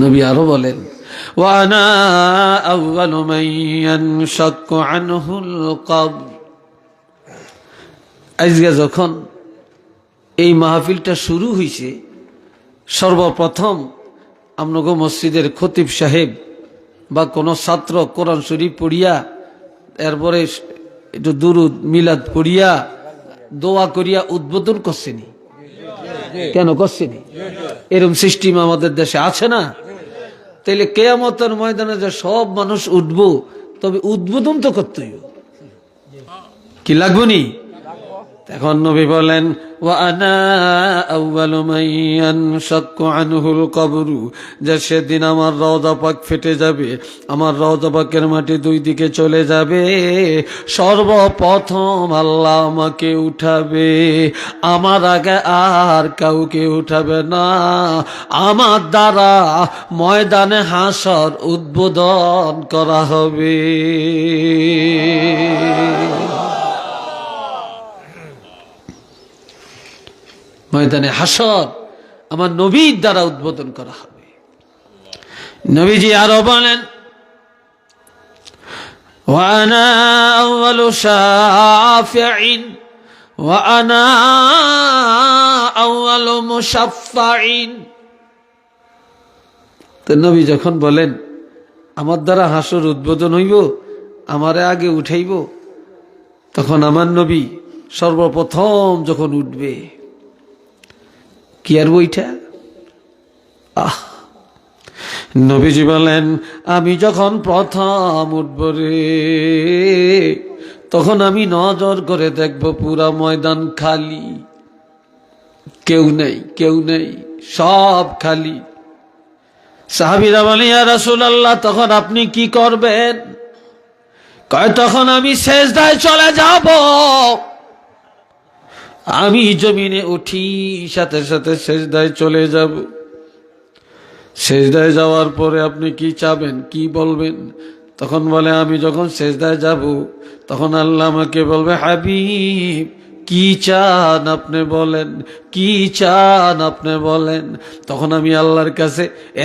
নবী আরো বলেন ওয়ানা আউয়ালু মান ইয়ানশাক্কু আনহুল কবর। আজকে যখন এই মাহফিলটা শুরু হয়েছে, সর্বপ্রথম আমনগো মসজিদের খতিব সাহেব বা কোনো ছাত্র কোরআন শরীফ পড়িয়া, এরপরে একটু দুরুদ মিলাদ পড়িয়া দোয়া করিয়া উদ্বোধন করছেনি। কেন করছেনি? এরকম সিস্টেম আমাদের দেশে আছে না? তাইলে কিয়ামতের ময়দানে যে সব মানুষ উঠবো, তবে উদ্বোধন তো করতেই কি লাগবো নি? এখন নবী বলেন ওয়ানা আউয়ালু মান ইয়ানশাক্কু আনহুল কবরু, যে সেদিন আমার রওজা পাক ফেটে যাবে, আমার রওজা পাকের মাটি দুই দিকে চলে যাবে, সর্বপ্রথম আল্লাহ আমাকে উঠাবে, আমার আগে আর কাউকে উঠাবে না। আমার দ্বারা ময়দানে হাসর উদ্বোধন করা হবে। ময়দানে হাসর আমার নবীর দ্বারা উদ্বোধন করা হবে। নবীজি আরো বলেন ওয়ানা আউয়ালু শাফিঈন ওয়ানা আউয়ালু মুশাফফাঈন। তো নবী যখন বলেন আমার দ্বারা হাসর উদ্বোধন হইব, আমারে আগে উঠাইব, তখন আমার নবী সর্বপ্রথম যখন উঠবে, কি আর বইটা নবীজি বলেন আমি যখন প্রথম উঠব রে, তখন আমি নজর করে দেখব পুরা ময়দান খালি, কেউ নেই, কেউ নেই, সব খালি। সাহাবীরা বলে ইয়া রাসূলুল্লাহ তখন আপনি কি করবেন? কয় তখন আমি সেজদায় চলে যাব। আমি জমিনে উঠি, সাথে সাথে সেজদায় চলে যাব। সেজদায় যাওয়ার পরে আপনি কি চাবেন, কি বলবেন? তখন বলে আমি যখন সেজদায় যাব তখন আল্লাহ আমাকে বলবে, হাবিব কি চান আপনি বলেন, কি চান আপনি বলেন। তখন আমি আল্লাহর কাছে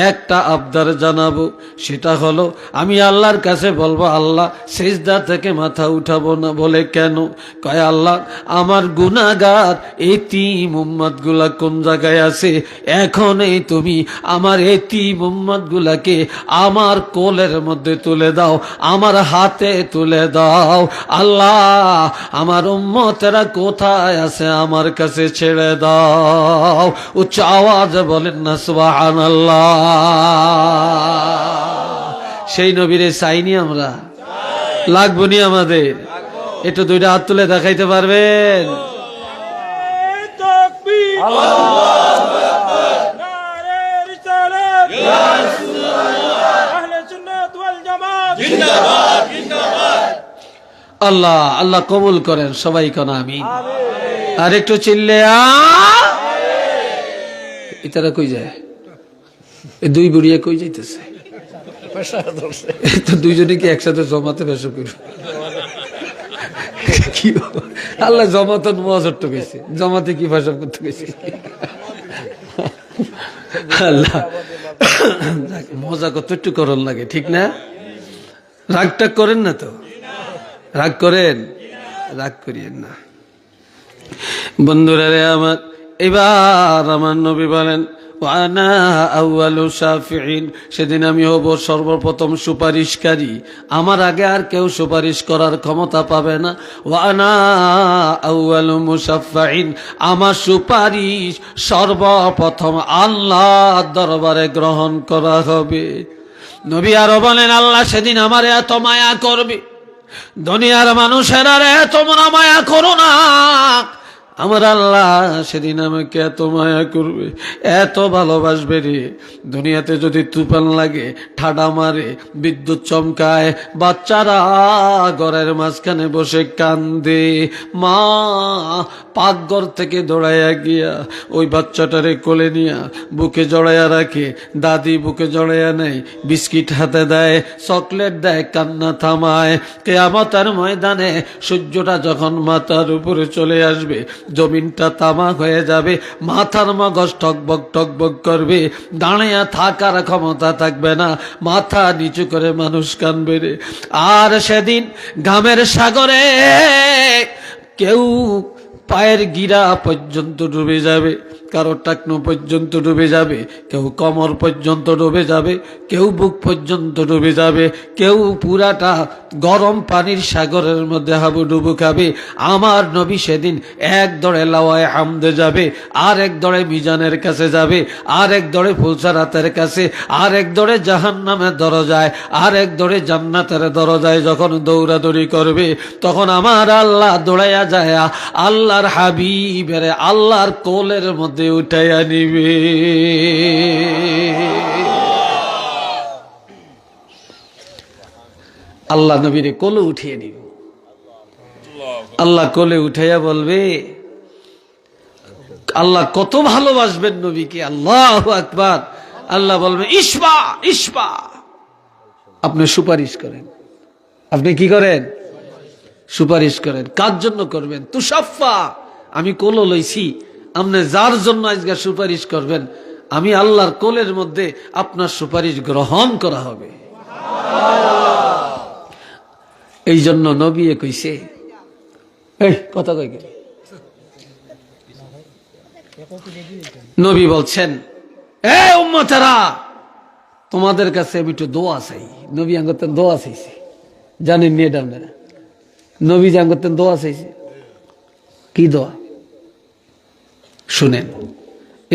একটা আবদার জানাবো, সেটা হলো আমি আল্লাহর কাছে বলবো, আল্লাহ সেজদা থেকে মাথা উঠাবো না। বলে কেন? কয় আল্লাহ আমার গুনাহগার এতিম উম্মত গুলা কোন জায়গায় আছে, এখন এই তুমি আমার এতিম উম্মত গুলাকে আমার কোলের মধ্যে তুলে দাও, আমার হাতে তুলে দাও। আল্লাহ আমার উম্মতেরা কোথায় আছে আমার কাছে ছেড়ে দাও। উচ্চ আওয়াজে বলেন না সুবহানাল্লাহ। সেই নবীরে চাইনি আমরা? লাগবো নি আমাদের? একটু দুইটা হাত তুলে দেখাইতে পারবেন? আল্লাহ আল্লাহ কবুল করেন সবাই কোন আমিন। আর একটু চিল্লে ইতারা কই যায়? এই দুই বুড়িয়া কই যাইতেছে? তো দুইজনে কি একসাথে জমাতে বেশ করবে? কি আল্লাহ জমাতন মজর তো গেছে, জমাতে কি ভাষা করতে গেছে? আল্লাহ মজা কত একটু করন লাগে, ঠিক না? রাগটা করেন না তো? রাগ করেন? রাগ করিয়েন না বন্ধুরা রে আমার। এবার আমার নবী বলেন, ওয়ানা আউয়ালু শাফিঈন, সেদিন আমি হব সর্বপ্রথম সুপারিশকারী, আমার আগে আর কেউ সুপারিশ করার ক্ষমতা পাবে না। ওয়ানা আউয়ালু মুশাফফাঈন, আমার সুপারিশ সর্বপ্রথম আল্লাহর দরবারে গ্রহণ করা হবে। নবী আরো বলেন, আল্লাহ সেদিন আমারে এত মায়া করবে, দুনিয়ার মানুষেরা রে তোমরা মায়া করো না, আমার আল্লাহ সেদিন আমাকে এত মায়া করবে, এত ভালোবাসবে রে। দুনিয়াতে যদি তুফান লাগে, ঠাডা মারে, বিদ্যুৎ চমকায়, বাচ্চারা ঘরের মাঝখানে বসে কান্দে, মা পাকঘর থেকে দৌড়াইয়া গিয়া ওই বাচ্চাটারে কোলে নিয়া বুকে জড়াইয়া রাখে, দাদি বুকে জড়াইয়া নেয়, বিস্কিট হাতে দেয়, চকলেট দেয়, কান্না থামায়। কিয়ামতের ময়দানে সূর্যটা যখন মাথার উপরে চলে আসবে, জমিনটা তামা হয়ে যাবে, মাথার মগজ টকবক টকবক করবে, দাঁড়িয়ে থাকার ক্ষমতা থাকবে না, মাথা নিচু করে মানুষ কানবে রে। আর সেদিন ঘামের সাগরে কেউ পায়ের গিরা পর্যন্ত ডুবে যাবে, কারো টাকনো পর্যন্ত ডুবে যাবে, কেউ কোমর পর্যন্ত ডুবে যাবে, কেউ বুক পর্যন্ত ডুবে যাবে, কেউ পুরাটা গরম পানির সাগরের মধ্যে হাবুডুবু খাবে। আমার নবী সেদিন এক দড়ে লাওয়ায়ে হামদে যাবে, আর এক দড়ে মিজানের কাছে যাবে, আর এক দড়ে ফুলসারাতের কাছে, আর এক দড়ে জাহান্নামের দরজায়, আর এক দড়ে জান্নাতের দরজায় যখন দৌড়াদৌড়ি করবে, তখন আমার আল্লাহ দৌড়াইয়া যায় আল্লাহর হাবিবের আল্লাহর কোলের মধ্যে উঠাইয়া নিবে। আল্লাহ নবীরে কোলে উঠিয়ে নিবে। আল্লাহ কোলে উঠাইয়া বলবে, আল্লাহ কত ভালোবাসবেন নবীকে, আল্লাহু আকবার। আল্লাহ বলবে, ইসবা ইসবা, আপনি সুপারিশ করেন। আপনি কি করেন? সুপারিশ করেন। কার জন্য করবেন? তুষাফা, আমি কোল লইছি, আপনি যার জন্য আজকে সুপারিশ করবেন, আমি আল্লাহর কোলের মধ্যে আপনার সুপারিশ গ্রহণ করা হবে। এই জন্য নবী কইছে, এই কথা কই কে? নবী বলছেন, এ উম্মতেরা, তোমাদের কাছে আমি একটু দোয়া চাই। নবী আঙ্গতেন দোয়া চাইছে, জানেন নি এটা আপনারা? নবী যে আঙ্গতেন দোয়া চাইছে, কি দোয়া শুনেন।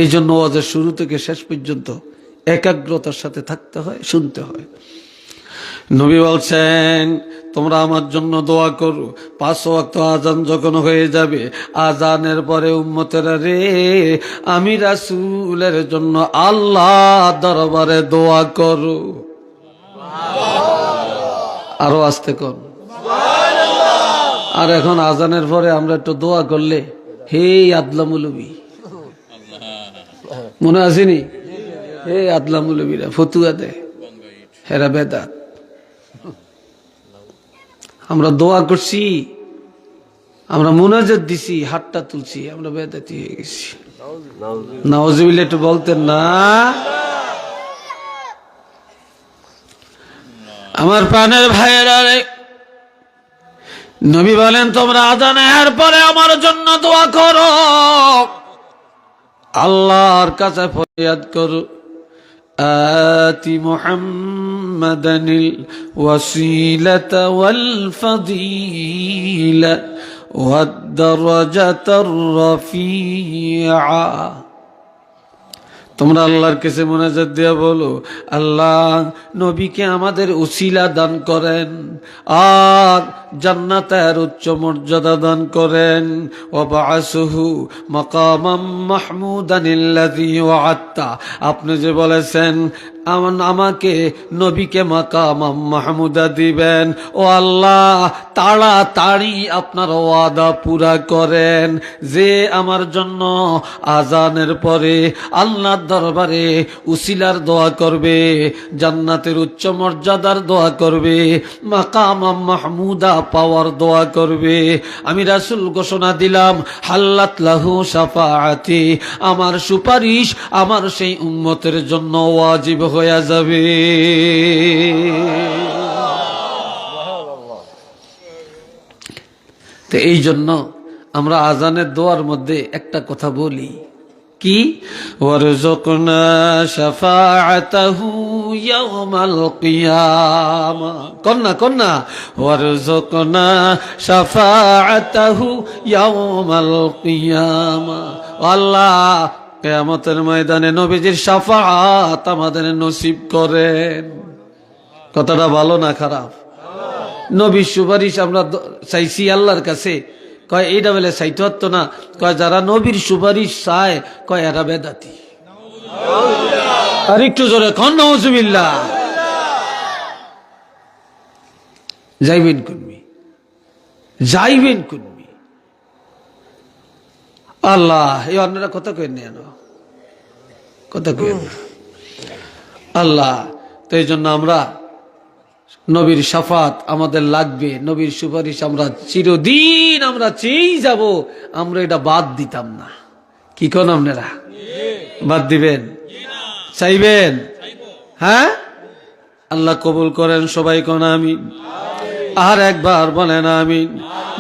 এই জন্য ওয়াজের শুরু থেকে শেষ পর্যন্ত একাগ্রতার সাথে থাকতে হয়, শুনতে হয়। নবী বলছেন, তোমরা আমার জন্য দোয়া করো, 5 ওয়াক্ত আজান যখন হয়ে যাবে, আজানের পরে উম্মতেরা রে, আমি রাসূলের জন্য আল্লাহ দরবারে দোয়া করো। আরো আস্তে কর, আর এখন আজানের পরে আমরা একটু দোয়া করলে হে আদলা মৌলবী, মনে আসেনি? হে আদলা মৌলবীরা ফতুয়া দেয়, হেরা বেদাত। আমরা দোয়া করছি, আমরা মুনাজাত দিছি, হাতটা তুলছি, আমরা বেদাতি হয়ে গেছি। নাউজুবিল্লাহ একটু বলতেন না? আমার প্রাণের ভাইয়েরা রে, নবী বলেন তোমরা আজানের পরে আমার জন্য দোয়া করো, আল্লাহর কাছে ফরিয়াদ করো, আতি মুহাম্মাদানিল ওয়াসিলাতা ওয়াল ফাদিলা ওয়াদ দারাজাতার রাফিআ। তোমরা আল্লাহর কাছে মুনাজাত দিয়া বলো, আল্লাহ নবীকে আমাদের উসিলা দান করেন আর জান্নাতের উচ্চ মর্যাদা দান করেন। ওয়াবআসহু মাকামাম মাহমুদানিল্লাযী ওয়া'আদতা, আপনি যে বলেছেন আমাকে নবীকে মাকামাম মাহমুদা দিবেন, ও আল্লাহ তাড়াতাড়ি আপনার ওয়াদা পুরা করেন যে আমার জন্য আজানের পরে আল্লাহর দরবারে উসিলার দোয়া করবে, জান্নাতের উচ্চ মর্যাদার দোয়া করবে, মাকামাম মাহমুদা পাওয়ার দোয়া করবে। আমি রাসূল ঘোষণা দিলাম, হাল্লাত লাহু শাফাআতি, আমার সুপারিশ আমার সেই উম্মতের জন্য ওয়াজিব হয়ে যাবে। তো এই জন্য আমরা আজানের দোয়ার মধ্যে একটা কথা বলি, কি? ওয়ারযুকনা শাফাআতাহু ইয়াওমাল কিয়ামা, কন্না ওয়ারযুকনা শাফাআতাহু ইয়াওমাল কিয়ামা। আল্লাহ কিয়ামতের ময়দানে নবীজির শাফাআত আমাদের নসিব করেন। কথাটা ভালো না খারাপ? নবীর সুপারিশ আমরা চাইছি আল্লাহর কাছে, কয় এইটা বলে চাইতে হতো না, কয় যারা নবীর সুপারিশ চায় কয় এরা বেদাতি। আর একটু জোরে কন নাউজুবিল্লাহ। যাইবেন কুনমি, যাইবেন কুনমি। আল্লাহ এই অন্যরা কথা কই না, কথা কই না আল্লাহ। তো এই জন্য আমরা নবীর শাফাত আমাদের লাগবে, নবীর সুপারিশ আমরা চিরদিন আমরা চেয়েই যাব, আমরা এটা বাদ দিতাম না। কি কোন আপনারা বাদ দিবেন? চাইবেন? হ্যাঁ, আল্লাহ কবুল করেন। সবাই কোন আমিন। আর একবার বলেন আমিন।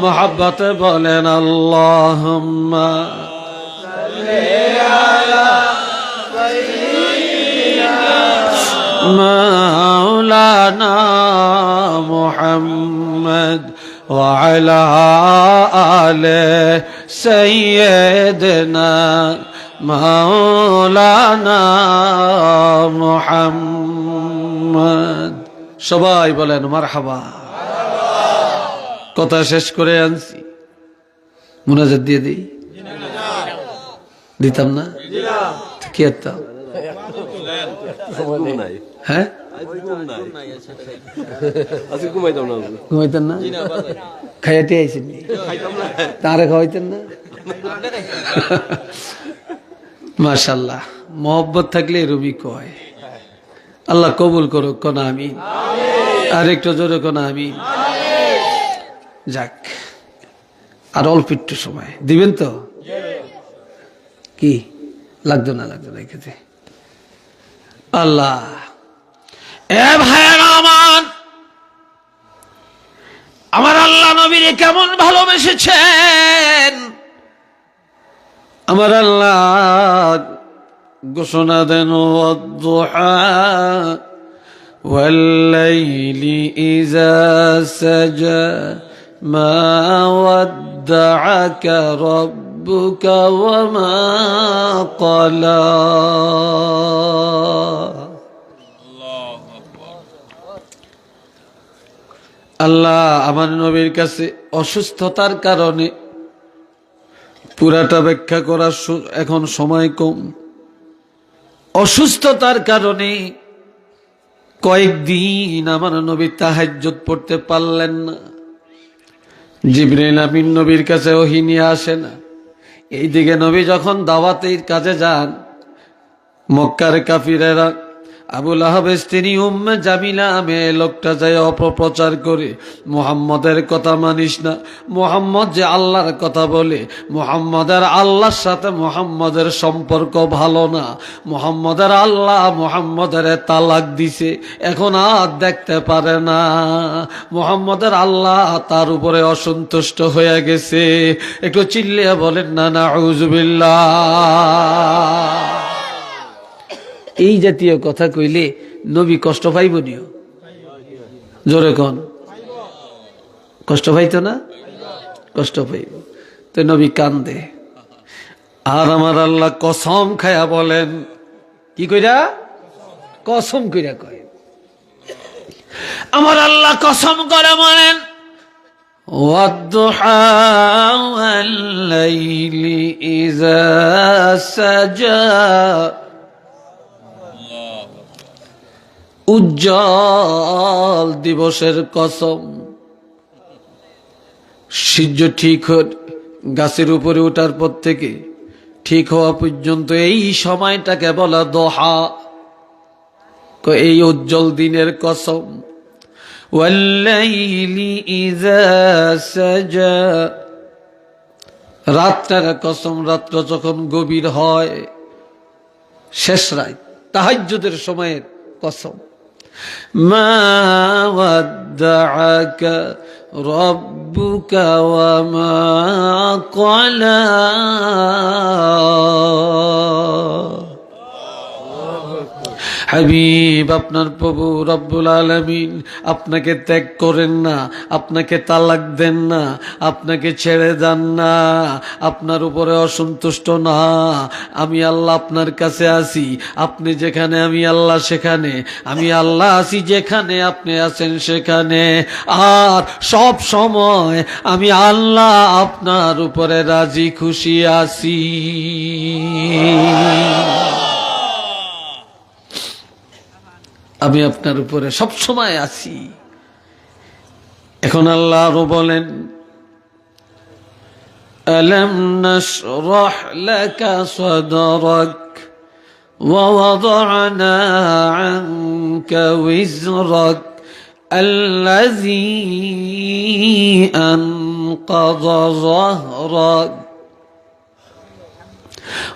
মহাব্বতে বলেন আল্লাহুম্মা মাওলানা মুহাম্মদ ওয়া আলা আলি সাইয়্যিদিনা মাওলানা মুহাম্মদ। সবাই বলেন মারহাবা। কথা শেষ করে আনছি, মুনাজাত দিয়ে দিই, দিতাম না? কি করতাম? হ্যাঁ, ঘুমাইতেন না? খাইয়াতে আইসেন তারে খাওয়াইতেন না? মাশাআল্লাহ, মোহব্বত থাকলে রুবি কয়। আল্লাহ কবুল করুক, কোন আমিন। আর একটু জোরে কোন আমিন। যাক, আর অল্প একটু সময় দিবেন তো? কি লাগতো না এক্ষেত্রে? আল্লাহ এ ভাইয়েরা আমার আল্লাহ নবীর কেমন ভালোবেসেছেন। আমার আল্লাহ ঘোষণা দেন, ওয়াদ-দুহা ওয়াল-লাইলি ইযা সাজা মা ওয়াদ্দা'আকা রাব্বুকা ওয়া মা ক্বালা। আল্লাহ আমার নবীর কাছে অসুস্থতার কারণে পুরাটা ব্যাখ্যা করার এখন সময় কম। অসুস্থতার কারণে কয়েকদিন আমার নবী তাহাজ্জুদ পড়তে পারলেন না। জিবরাইল আমিন নবীর কাছে ওহী নিয়ে আসে না। এইদিকে নবী যখন দাওয়াতের কাজে যান, মক্কার কাফিরেরা আবুল আহাবের স্ত্রী উম্মে জামিলা মেয়ে লোকটা যায় অপপ্রচার করে, মুহাম্মদের কথা মানিস না, মুহাম্মদ যে আল্লাহর কথা বলে, মুহাম্মদের আল্লাহর সাথে মুহাম্মদের সম্পর্ক ভালো না, মুহাম্মদের আল্লাহ মুহাম্মদের তালাক দিছে, এখন আর দেখতে পারে না, মুহাম্মদের আল্লাহ তার উপরে অসন্তুষ্ট হয়ে গেছে। একটু চিল্লিয়ে বলেন না নাউযুবিল্লাহ। এই জাতীয় কথা কইলে নবী কষ্ট পাইব নিও? জোরে কন, কষ্ট পাইতো না? কষ্ট পাইব। তো নবী কান্দে, আর আমার আল্লাহ কসম খায়া বলেন, কি কইরা? কসম কইরা কয়, আমার আল্লাহ কসম করে বলেন, ওয়াদ-দুহা ওয়াল-লাইলি ইযা সাজা, উজ্জ্বল দিবসের কসম, সূর্য ঠিক গাছের উপরে ওঠার পর থেকে ঠিক হওয়া পর্যন্ত এই সময়টাকে বলা দোহা, এই উজ্জ্বল দিনের কসম। ওয়াল-লাইলি ইযা সাজা, রাতটার কসম, রাত্র যখন গভীর হয়, শেষ রাত, তাহাজ্জুদের সময়ের কসম। মা ওয়াদ্দাআকা রাব্বুকা ওয়া মা ক্বালা, হাবিব আপনার প্রভু রব্বুল আলামিন আপনাকে ত্যাগ করেন না, আপনাকে তালাক দেন না, আপনাকে ছেড়ে দেন না, আপনার উপরে অসন্তুষ্ট না। আমি আল্লাহ আপনার কাছে আসি, আপনি যেখানে আমি আল্লাহ সেখানে, আমি আল্লাহ আসি যেখানে আপনি আছেন সেখানে, আর সব সময় আমি আল্লাহ আপনার উপরে রাজি খুশি আছি। আমি আপনার উপরে সব সময় আছি। এখন আল্লাহ আরো বলেন, আলাম নাশরাহ লাকা সাদরাক ওয়া ওয়াদা'না আনকা ওয়িজরাক আল্লাযী আনকাযা যাহরাক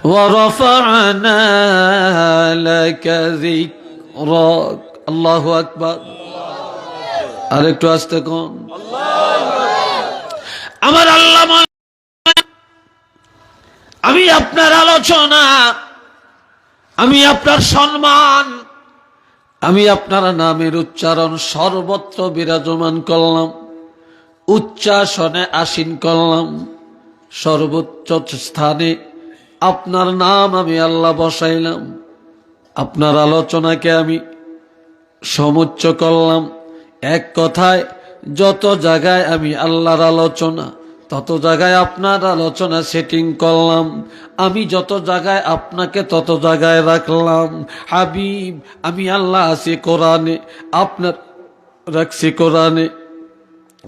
ওয়া রাফা'না লাকা যিকরাক। আল্লাহু আকবার। আর একটু আস্তে কোন, আমার আল্লাহ, আমি আপনার আলোচনা, আমি আপনার সম্মান, আমি আপনার নামের উচ্চারণ সর্বত্র বিরাজমান করলাম, উচ্চাসনে আসীন করলাম, সর্বোচ্চ স্থানে আপনার নাম আমি আল্লাহ বসাইলাম, আপনার আলোচনাকে আমি সমুচ্চ করলাম। এক কথায় যত জায়গায় আমি আল্লাহর আলোচনা, তত জায়গায় আপনার আলোচনা সেটিং করলাম। আমি যত জায়গায় আপনাকে তত জায়গায় রাখলাম। হাবিব আমি আল্লাহ আছি কোরআনে, আপনার রাখছি কোরআনে।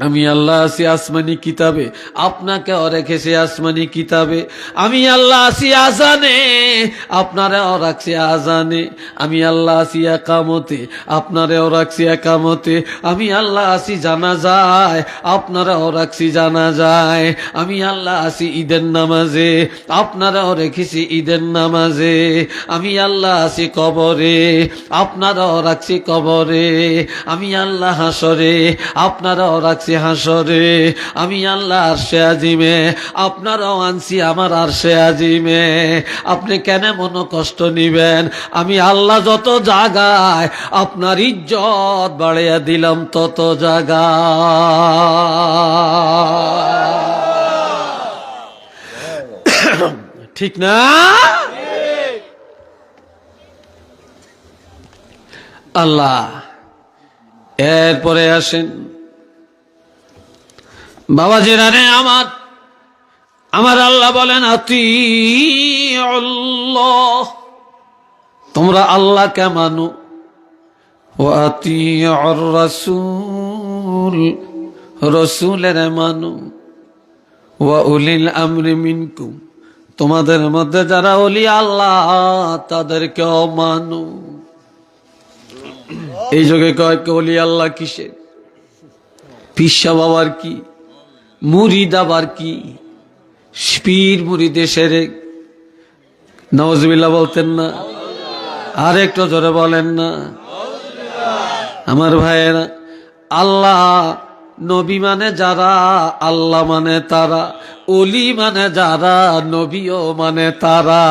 আমি আল্লাহ আছি আসমানি কিতাবে, আপনাকেও রেখেছি আসমানি কিতাবে। আমি আল্লাহ আছি আজানে, আপনারাও রাখছি আজানে। আমি আল্লাহ আছি একামতে, আপনারাও রাখছি একামতে। আমি আল্লাহ আছি জানাজায়, আপনারাও রাখছি জানাজায়। আমি আল্লাহ আছি ঈদের নামাজে, আপনারাও রেখেছি ঈদের নামাজে। আমি আল্লাহ আছি কবরে, আপনারাও রাখছি কবরে। আমি আল্লাহ হাসরে, আপনারাও রাখছি হাসরে। আমি আল্লাহ আরশে আজিমে, আপনারাও আনছি আমার আরশে আজিমে। আপনি কেন মনো কষ্ট নিবেন? আমি আল্লাহ যত জায়গায় আপনার ইজ্জত বাড়িয়ে দিলাম তত জায়গায়। ঠিক না? আল্লাহ এরপরে আসেন বাবাজিরা রে আমার, আমার আল্লাহ বলেন আতিউল্লাহ, তোমরা আল্লাহকে মানো, ওয়া আতিউর রাসূল রসুলের মানো, ওয়া উলিল আমরি মিনকুম, তোমাদের মধ্যে যারা ওলি আল্লাহ তাদেরকেও মানো। এই যুগে কয় ওলি আল্লাহ কিসের? পিসা বাবার কি, মুরিদ আবার কি, পীর মুরিদে সেরেক। নাউজুবিল্লাহ বলতেন না? আর একটু জোরে বলেন না? আমার ভাইয়েরা, আল্লাহ নবী মানে যারা, আল্লাহ মানে তারা, ওলি মানে যারা, নবীও মানে তারা।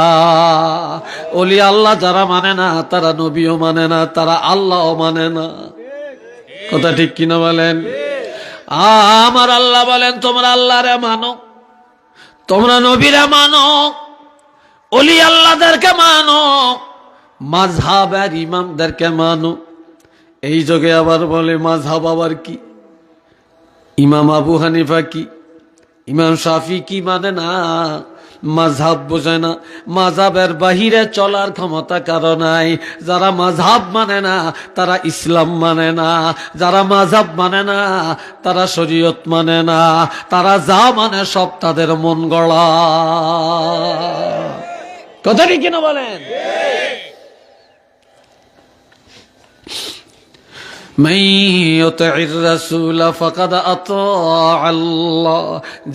ওলি আল্লাহ যারা মানে না, তারা নবীও মানে না, তারা আল্লাহও মানে না। কথা ঠিক কিনা বলেন? আমার আল্লাহ বলেন তোমরা আল্লাহরে মানো, তোমরা নবীরা মানো, ওলি আল্লাহদেরকে মানো, মাযহাবের ইমামদেরকে মানো। এই যুগে আবার বলে মাযহাব আবার কি? ইমাম আবু হানিফা কি, ইমাম শাফি কি মানে না, মাযহাব বোঝে না। মাযহাবের বাহিরে চলার ক্ষমতা কারো নাই। যারা মাযহাব মানে না তারা ইসলাম মানে না, যারা মাযহাব মানে না তারা শরীয়ত মানে না, তারা যা মানে সব তাদের মন গড়া। কথা ঠিক কিনা বলেন? মান ইউতি'র রাসূল ফাকাদ আতা'a আল্লাহ,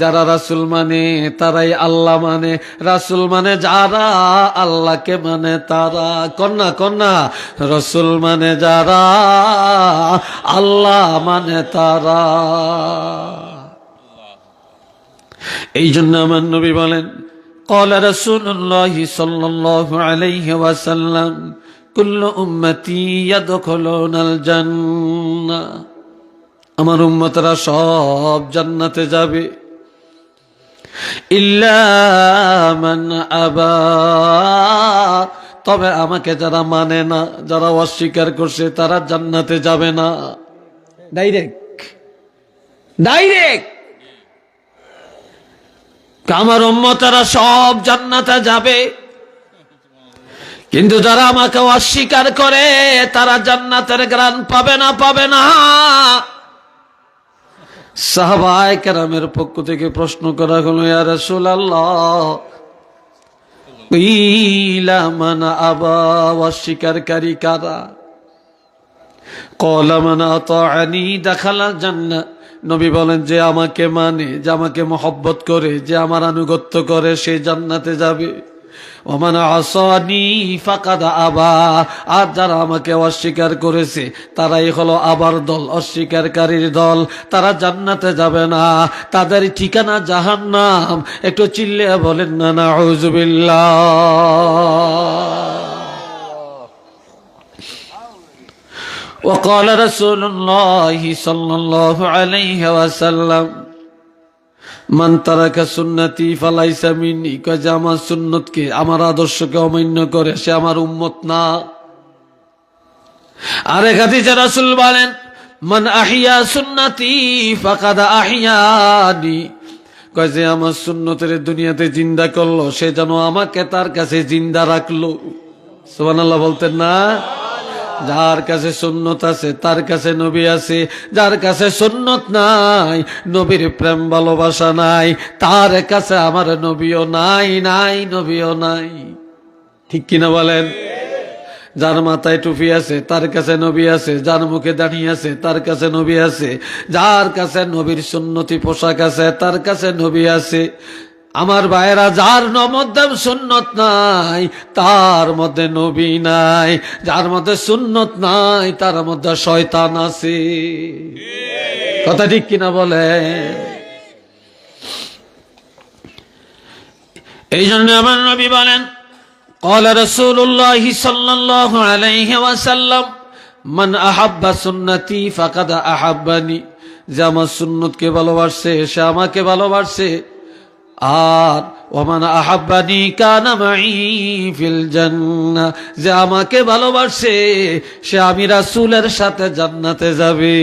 যারা রাসূল মানে তারাই আল্লাহ মানে। রাসূল মানে যারা, আল্লাহকে মানে তারা। কন্যা রাসূল মানে যারা, আল্লাহ মানে তারা। এই জন্য আমার নবী বলেন, ক্বালা রাসূলুল্লাহ সাল্লাল্লাহু আলাইহি ওয়াসাল্লাম, কুল্লু উম্মতি ইয়াদখুলুনাল জান্নাহ, আমার উম্মতরা সব জান্নাতে যাবে, ইল্লা মান আবা, তবে আমাকে যারা মানে না, যারা অস্বীকার করছে তারা জান্নাতে যাবে না। ডাইরেক্ট আমার উম্মতরা সব জান্নাতে যাবে, কিন্তু যারা আমাকে অস্বীকার করে তারা জান্নাতের গ্রাণ পাবে না। সাহাবায়ে কেরামের পক্ষ থেকে প্রশ্ন করা হলো, ইয়া রাসূলুল্লাহ, কিলা মান আবা, অস্বীকারী কারা? ক্বালা মান আতা'আনি দাখালাল জান্নাহ, নবী বলেন যে আমাকে মানে, যে আমাকে মহব্বত করে, যে আমার আনুগত্য করে সে জান্নাতে যাবে। ওমান আসানি ফাকাদ আবা, আর যারা আমাকে অস্বীকার করেছে তারাই হলো আবার দল, অস্বীকারীর দল, তারা জান্নাতে যাবে না, তাদের ঠিকানা জাহান্নাম। একটু চিল্লিয়ে বলেন না নাউযুবিল্লাহ। وقال رسول الله صلى الله عليه وسلم, মান তারাকা সুন্নতি ফালাইসা মিন্নি, কয় যে আমার সুন্নতকে, আমার আদর্শকে অমান্য করে সে আমার উম্মত না। আরেক হাদিসে রাসূল বলেন, মান আহিয়া সুন্নতি ফাকাদ আহিয়ানি, কয় যে আমার সুন্নতের দুনিয়াতে জিন্দা করলো সে যেন আমাকে তার কাছে জিন্দা রাখলো। সুবহানাল্লাহ বলতেন না? যার কাছে সুন্নত আছে তার কাছে নবী আছে, যার কাছে সুন্নত নাই, নবীর প্রেম ভালোবাসা নাই, তার কাছে আমার নবীও নাই, নবীও নাই। ঠিক কিনা বলেন? যার মাথায় টুপি আছে তার কাছে নবী আছে, যার মুখে দাঁড়িয়ে আছে তার কাছে নবী আছে, যার কাছে নবীর সুন্নতি পোশাক আছে তার কাছে নবী আছে। আমার ভাইয়েরা, যার মধ্যে সুন্নত নাই তার মধ্যে নবী নাই, যার মধ্যে সুন্নত নাই তার মধ্যে শয়তান আছে। কথা ঠিক কিনা বলে? এই জন্য আমার নবী বলেন, ক্বালা রাসূলুল্লাহ সাল্লাল্লাহু আলাইহি ওয়াসাল্লাম, মান আহাব্বা সুন্নতি ফাকাদ আহাব্বানি, যে আমার সুন্নতকে ভালোবাসে সে আমাকে ভালোবাসে। আর ওমান আহাব্বানি কানা মাই ফিল জান্নাহ, যে আমাকে ভালোবাসে সে আমি রাসূলের সাথে জান্নাতে যাবে।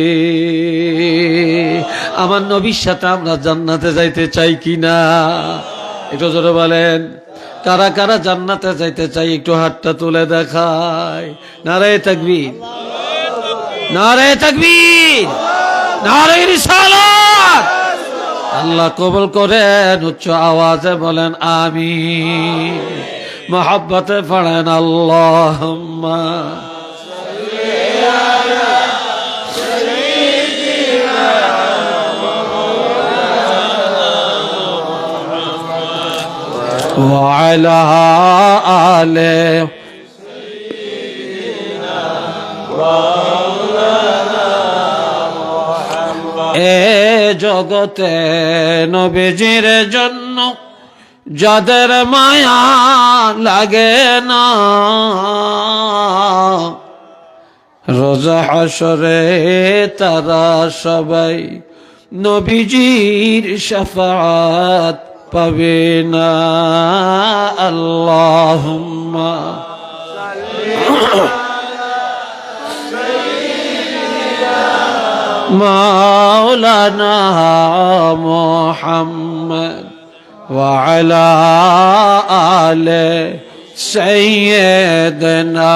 আমার নবীর সাথে আমরা জান্নাতে যাইতে চাই কিনা? একটু জোরে বলেন। কারা কারা জান্নাতে যাইতে চাই একটু হাতটা তুলে দেখায়। নারায়ে তাকবীর, নারায়ে তাকবীর, নারায়ে রিসালাত। আল্লাহ কবুল করেন। উচ্চ আওয়াজে বলেন আমিন। মহব্বতে পড়েন আল্লাহুম্মা ওয়া আলা আলিহি এ জগতে নবীজির জন্য যাদের মায়া লাগে না, রোজা হাসরে তারা সবাই নবীজির শাফাত পাবে না। আল্লাহুম্মা মাওলানা মুহাম্মদ ওয়া আলা আলি সাইয়্যিদিনা।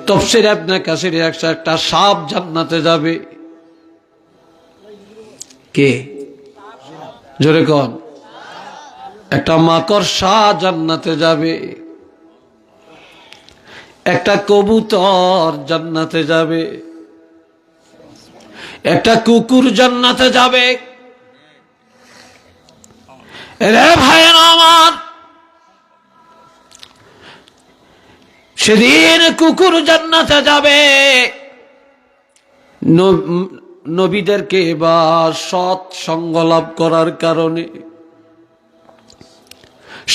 তাফসীর ইবনে কাসির একটা সাপ জান্নাতে যাবে। কে? জোরে কোন? একটা মাকড়সা জান্নাতে যাবে, একটা কবুতর জান্নাতে যাবে, একটা কুকুর জান্নাতে যাবে। রে ভাইয়েরা আমার, সেদিন কুকুর জান্নাতে যাবে, নবীদেরকে বা সৎ সঙ্গ লাভ করার কারণে।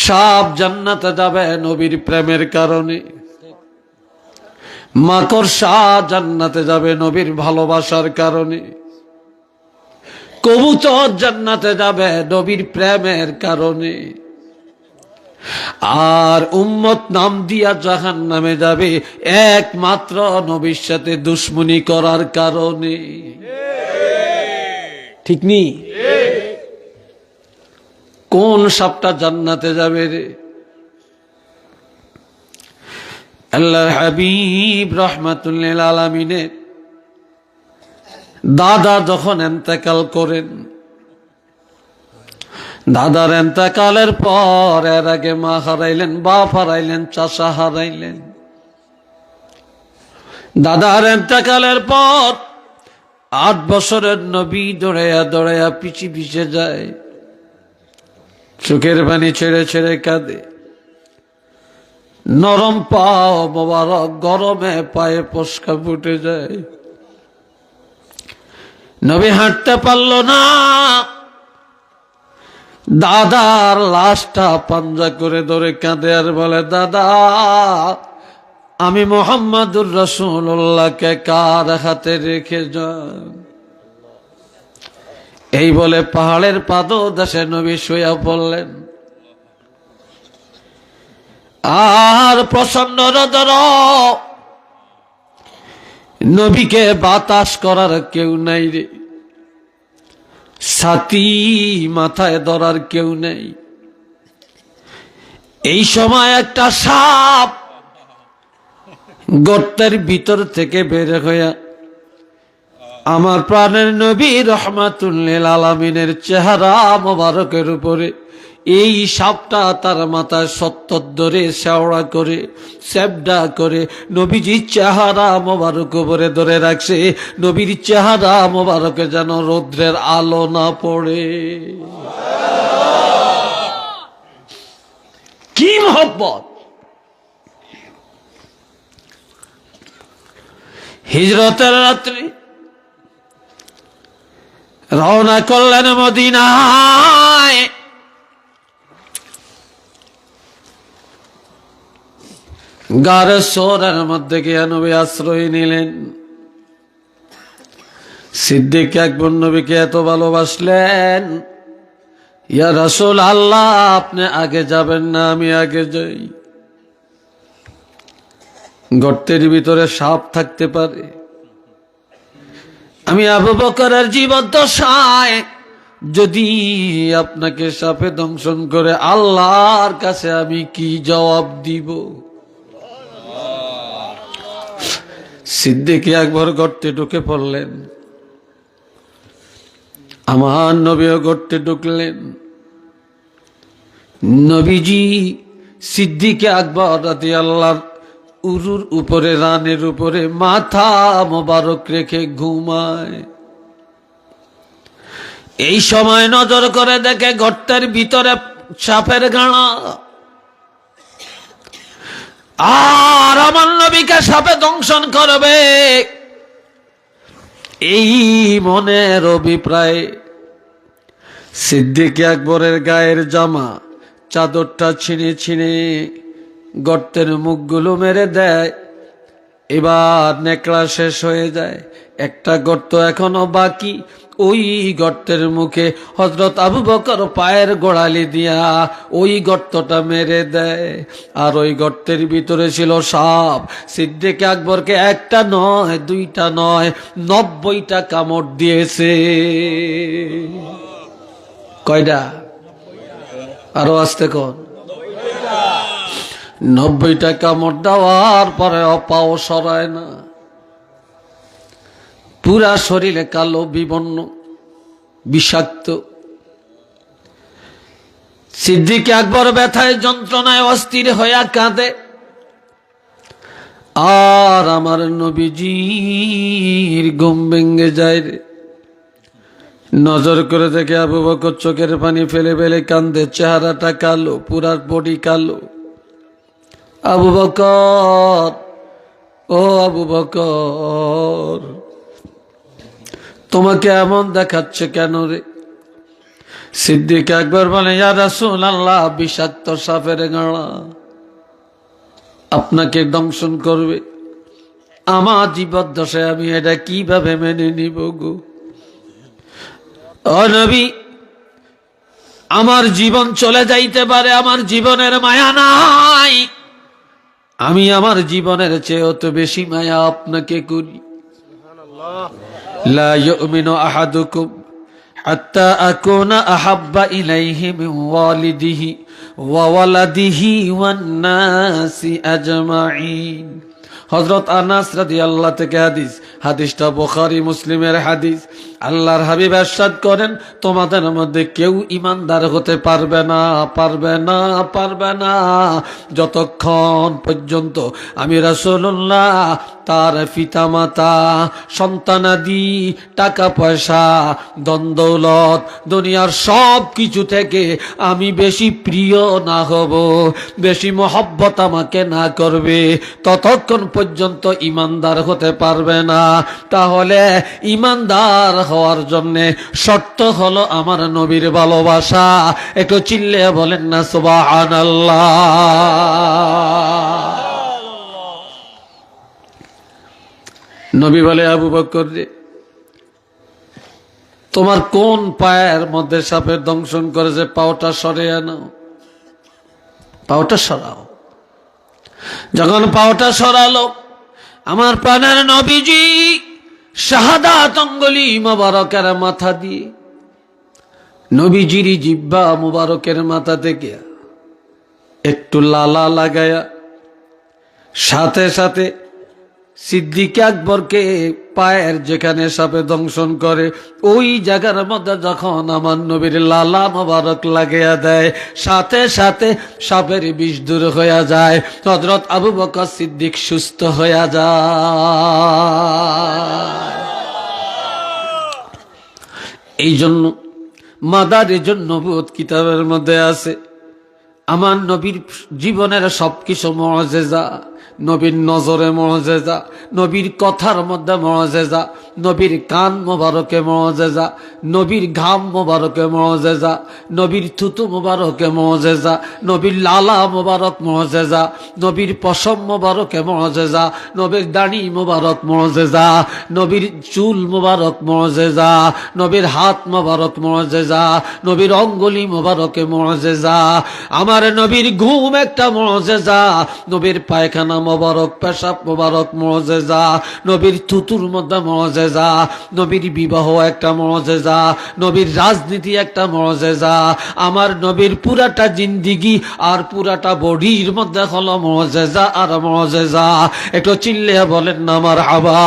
সাপ জান্নাতে যাবে নবীর প্রেমের কারণে। মাকড়সা জান্নাতে যাবে নবীর ভালোবাসার কারণে। কবুতর জান্নাতে যাবে নবীর প্রেমের কারণে। আর উম্মত নাম দিয়া জাহান্নামে যাবে একমাত্র নবীর সাথে দুশমনি করার কারণে। ঠিক নি? কোন সাপটা জান্নাতে যাবে রে? আল্লাহর হাবিব রাহমাতুল্লিল আলামিনের দাদা যখন ইন্তেকাল করেন, দাদার ইন্তেকালের পর এর আগে মা হারাইলেন, বাপ হারাইলেন, চাচা হারাইলেন। দাদার ইন্তেকালের পর 8 বছরের নবী দৌড়াইয়া দৌড়াইয়া পিছে পিছে যায়, চোখের পানি ছেড়ে ছেড়ে কাঁদে। নরম পাও মোবারক গরমে পায়ে পশকা ফুটে যায়। নবী হাঁটতে পারল না, দাদার লাশটা পাঞ্জা করে ধরে কাঁদে আর বলে, দাদা আমি মুহাম্মাদুর রাসূলুল্লাহকে কার হাতে রেখে যান? এই বলে পাহাড়ের পাদদেশে নবী শুয়ে পড়লেন। আর প্রচন্ড রোদ, নবীকে বাতাস করার কেউ নাই রে, ছাতি মাথায় ধরার কেউ নেই। এই সময় একটা সাপ গর্তের ভিতর থেকে বের হইয়া আমার প্রাণের নবী রাহমাতুল্লিল আলামিনের চেহারা মোবারকের উপরে এই সাপটা তার মাথায় সত্তর ধরে শেওড়া করে স্যাবডা করে নবীজির চেহারা মোবারক উপরে ধরে রাখছে। নবীর চেহারা মোবারকে যেন রৌদ্রের আলো না পড়ে। কি মহব্বত! হিজরতের রাত্রি রওনা করলেন মদিনায়। গারে সোরের মধ্যে গিয়ে নবী আশ্রয় নিলেন। সিদ্দিক আকবর নবীকে এত ভালোবাসলেন, ইয়া রাসূল আল্লাহ আপনি আগে যাবেন না আমি আগে যাই? গর্তের ভিতরে সাপ থাকতে পারে, আমি আবু বকরের জীবদ্দশায় যদি আপনাকে সাপে দংশন করে আল্লাহর কাছে আমি কি জবাব দিব? সিদ্দিক আকবর গর্তে ঢুকে পড়লেন, আমার নবীও গর্তে ঢুকলেন। নবীজি সিদ্দিক আকবর রাদিয়াল্লাহু উরুর উপরে, রানের উপরে মাথা মোবারক রেখে ঘুমায়। এই সময় নজর করে দেখে গর্তের ভিতরে সাপের গাঁড়া, আর আমার নবীকে সাপে দংশন করবে এই মনের অভিপ্রায় সিদ্দিক আকবরের গায়ের জামা চাদরটা ছিঁড়ে ছিঁড়ে গর্তের মুখগুলো মেরে দেয়। এবার নেকড়া শেষ হয়ে যায়, একটা গর্ত এখনো বাকি। ওই গর্তের মুখে হযরত আবু বকর পায়ের গোড়ালি দিয়া ওই গর্তটা মেরে দেয়। আর ওই গর্তের ভিতরে ছিল সাপ। সিদ্দিক আকবরকে একটা নয়, দুইটা নয়, 90টা কামড় দিয়েছে। কয়টা? আরো আসতে কর। 90টা কামড় দেওয়ার পরে পাও সরায় না, পুরা শরীরে কালো, বিবর্ণ, বিষাক্ত। সিদ্দিক আকবর ব্যথায় যন্ত্রণায় অস্থির হইয়া কাঁদে। আর আমার নবীজির ঘুম ভেঙে যায় রে। নজর করে দেখে আবু বকর চোখের পানি ফেলে ফেলে কান্দে, চেহারাটা কালো, পুরা বডি কালো। আবু বকর, ও আবু বকর, তোমাকে এমন দেখাচ্ছে কেন রে? সিদ্দিক আকবর বলে, ইয়া রাসূলুল্লাহ, বিষাক্ত সাপের গাঁড়া আপনাকে দংশন করবে। আমার জীবদ্দশায় আমি এটা কিভাবে মেনে নিব গো? ও নবী, আমার জীবন চলে যাইতে পারে, আমার জীবনের মায়া নাই। আমি আমার জীবনের চেয়েও তো বেশি মায়া আপনাকে করি। লা ইউমিনু আহাদুকুম হাত্তা আকুনা আহাব্বা ইলাইহি মিন ওয়ালিদিহি ওয়া ওয়ালাদিহি ওয়ান নাসি আজমাইন। হযরত আনাস রাদিয়াল্লাহু থেকে হাদিস, হাদিসটা বুখারী মুসলিমের হাদিস। আল্লাহর হাবিব ইরশাদ করেন, তোমাদের মধ্যে কেউ ঈমানদার হতে পারবে না, পারবে না, পারবে না যতক্ষণ পর্যন্ত আমি রাসূলুল্লাহ তার পিতামাতা, সন্তানাদি, টাকা পয়সা, ধন দৌলত, দুনিয়ার সব কিছু থেকে আমি বেশি প্রিয় না হব, বেশি মহব্বত আমাকে না করবে, ততক্ষণ পর্যন্ত ঈমানদার হতে পারবে না। তাহলে ঈমানদার হওয়ার জন্য শর্ত হলো আমার নবীর ভালোবাসা। একটু চিল্লে বলেন না সুবহানাল্লাহ। নবী বলে, আবু বকর রে, তোমার কোন পায়ের মধ্যে সাপের দংশন করেছে? পাওটা সরে আনো, পাওটা সরাও। যখন পাওটা সরালো, আমার প্রাণের নবীজি শাহাদাত অঙ্গুলি মুবারকের মাথা দিয়ে নবীজির জিহ্বা মুবারকের মাথা থেকে একটু লালা লাগায়া সাথে সাথে সিদ্দিক আকবরকে পায়ের যেখানে সাপে দংশন করে ওই জায়গার মধ্যে যখন আমার নবীর লালা মোবারক লাগিয়া দেয়, সাথে সাথে সাপের বিষ দূর হইয়া যায়। হযরত আবু বকর সিদ্দিক সুস্থ হইয়া যায়। এই জন্য মাদারিজুন নবুওয়াত কিতাবের মধ্যে আছে, আমার নবীর জীবনের সবকিছু মুআজিজা, নবীর নজরে মুআজিজা, নবীর কথার মধ্যে মুআজিজা, নবীর কান মোবারকে মুআজিজা, নবীর ঘাম মোবারকে মুআজিজা, নবীর থুতু মোবারকে মুআজিজা, নবীর লালা মোবারক মুআজিজা, নবীর পশম মোবারকে মুআজিজা, নবীর দাড়ি মোবারক মুআজিজা, নবীর চুল মোবারক মুআজিজা, নবীর হাত মোবারক মুআজিজা, নবীর অঙ্গুলি মোবারকে মুআজিজা। আমার নবীর ঘুম একটা মুআজিজা, নবীর পায়খানা পায়খানা মোবারক, পেশাব মোবারক মুআজিজা, নবীর থুতুর মধ্যে মুআজিজা, নবীর বিবাহ একটা মুআজিজা, নবীর রাজনীতি একটা মুআজিজা, আমার নবীর পুরাটা জিন্দিগি আর পুরাটা বডির মধ্যে হলো মুআজিজা আর মুআজিজা। একটু চিল্লিয়ে বলেন না মারহাবা।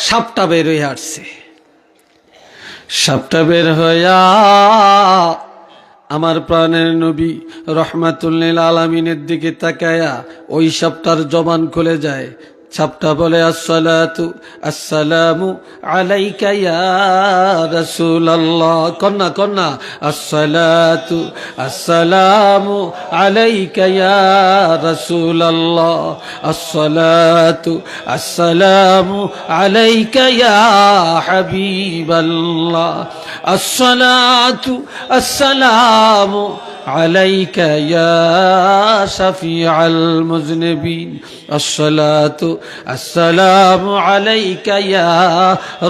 সাপটা বের হয়ে আসছে, সাপটা বের হইয়া আমার প্রাণের নবী রহমাতুল লিল আলামিনের দিকে তাকায়া ওই সাপটার জবান খুলে যায়। সাপটা বলে আসসালাতু আসসালামু আলাইকা ইয়া রাসূলুল্লাহ। কন্যা কন্যা, আসসালাতু আসসালামু আলাইকা ইয়া রাসূলুল্লাহ, আসসালাতু আসসালামু আলাইকা ইয়া হাবিবাল্লাহ, আসসালাতু আসসালামু আলাইকা ইয়া শাফিআল মুযনিবিন, আসসালাতু আসসালামু আলাইকা ইয়া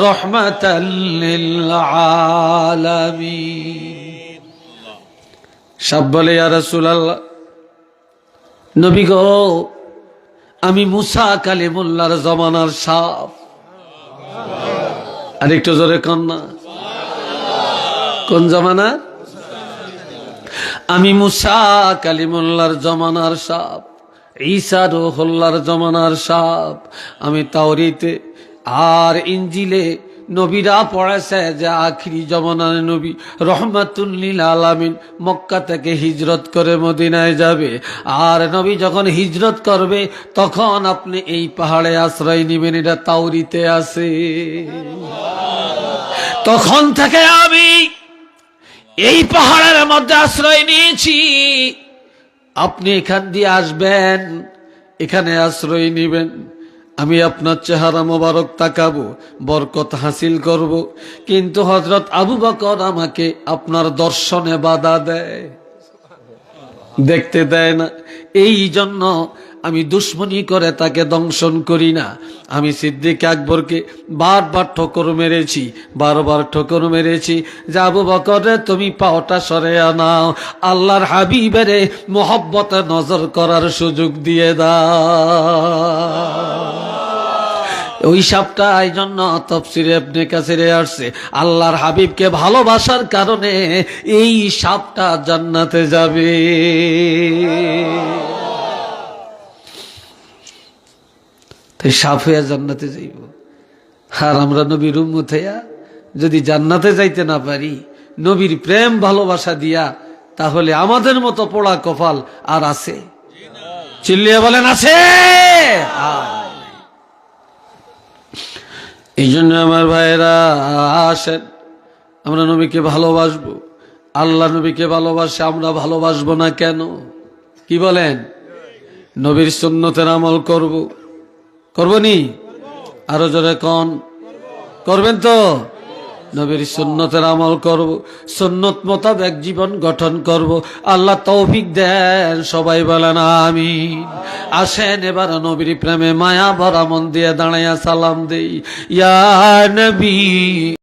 রাহমাতাল লিল আলামিন। সাপ বলে ইয়া রাসূলুল্লাহ, নবী গো, আমি মুসা কালিমুল্লাহর জমানার সাপ। আরেকটু জোরে কন্যা, কোন জমানা? আমি মুসা কালিমুল্লাহর জমানার সাপ, ঈসা রূহুল্লাহর জমানার সাপ। আমি তাওরীতে আর ইনজিলে নবীরা পড়েছে যে আখিরি জমানার নবী রহমাতুল লিল আলামিন মক্কা থেকে হিজরত করে মদিনায় যাবে। আর নবী যখন হিজরত করবে তখন আপনি এই পাহাড়ে আশ্রয় নিবেন, এটা তাওরীতে আছে। তখন থেকে আমি এই পাহাড়ের মধ্যে আশ্রয় নিয়েছি। আপনি এখান দিয়ে আসবেন, এখানে আশ্রয় নিবেন, আমি আপনার চেহারা মোবারক তাকাবো, বরকত হাসিল করব। কিন্তু হযরত আবু বকর আমাকে আপনার দর্শনে বাধা দেয়, দেখতে দেয় না। এই জন্য আমি দুশ্মনী করে তাকে দংশন করি না। আমি সিদ্দিক আকবরকে বারবার ঠোকর মেরেছি, বারবার ঠোকর মেরেছি যে আবু বকর রে, তুমি পাওটা সরে আনাও, আল্লাহর হাবিবের মোহব্বতে নজর করার সুযোগ দিয়ে দাও। ওই সাপটা এই জন্য তাফসীরে ইবনে কাসিরে আসছে, আল্লাহর হাবিবকে ভালোবাসার কারণে এই সাপটা জান্নাতে যাবে। তাই সাপ হইয়া জান্নাতে যাইব। আর আমরা নবীর উম্মত হইয়া যদি জান্নাতে যাইতে না পারি নবীর প্রেম ভালোবাসা দিয়া, তাহলে আমাদের মতো পোড়া কপাল আর আছে? চিল্লিয়ে বলেন আছে? এই জন্য আমার ভাইয়েরা আসেন, আমরা নবীকে ভালোবাসবো। আল্লাহ নবীকে ভালোবাসে, আমরা ভালোবাসবো না কেন? কি বলেন? নবীর সুন্নতের আমল করব, করবনি? আরো জোরে কোন, করবেন তো? নবীর সুন্নতের আমল করব, সুন্নত মোতাবেক জীবন গঠন করব। আল্লাহ তৌফিক দেন, সবাই বলেন আমিন। আসেন এবার নবীর প্রেমে মায়া ভরা মন দিয়ে দাঁড়াইয়া সালাম দেই, ইয়া নবী।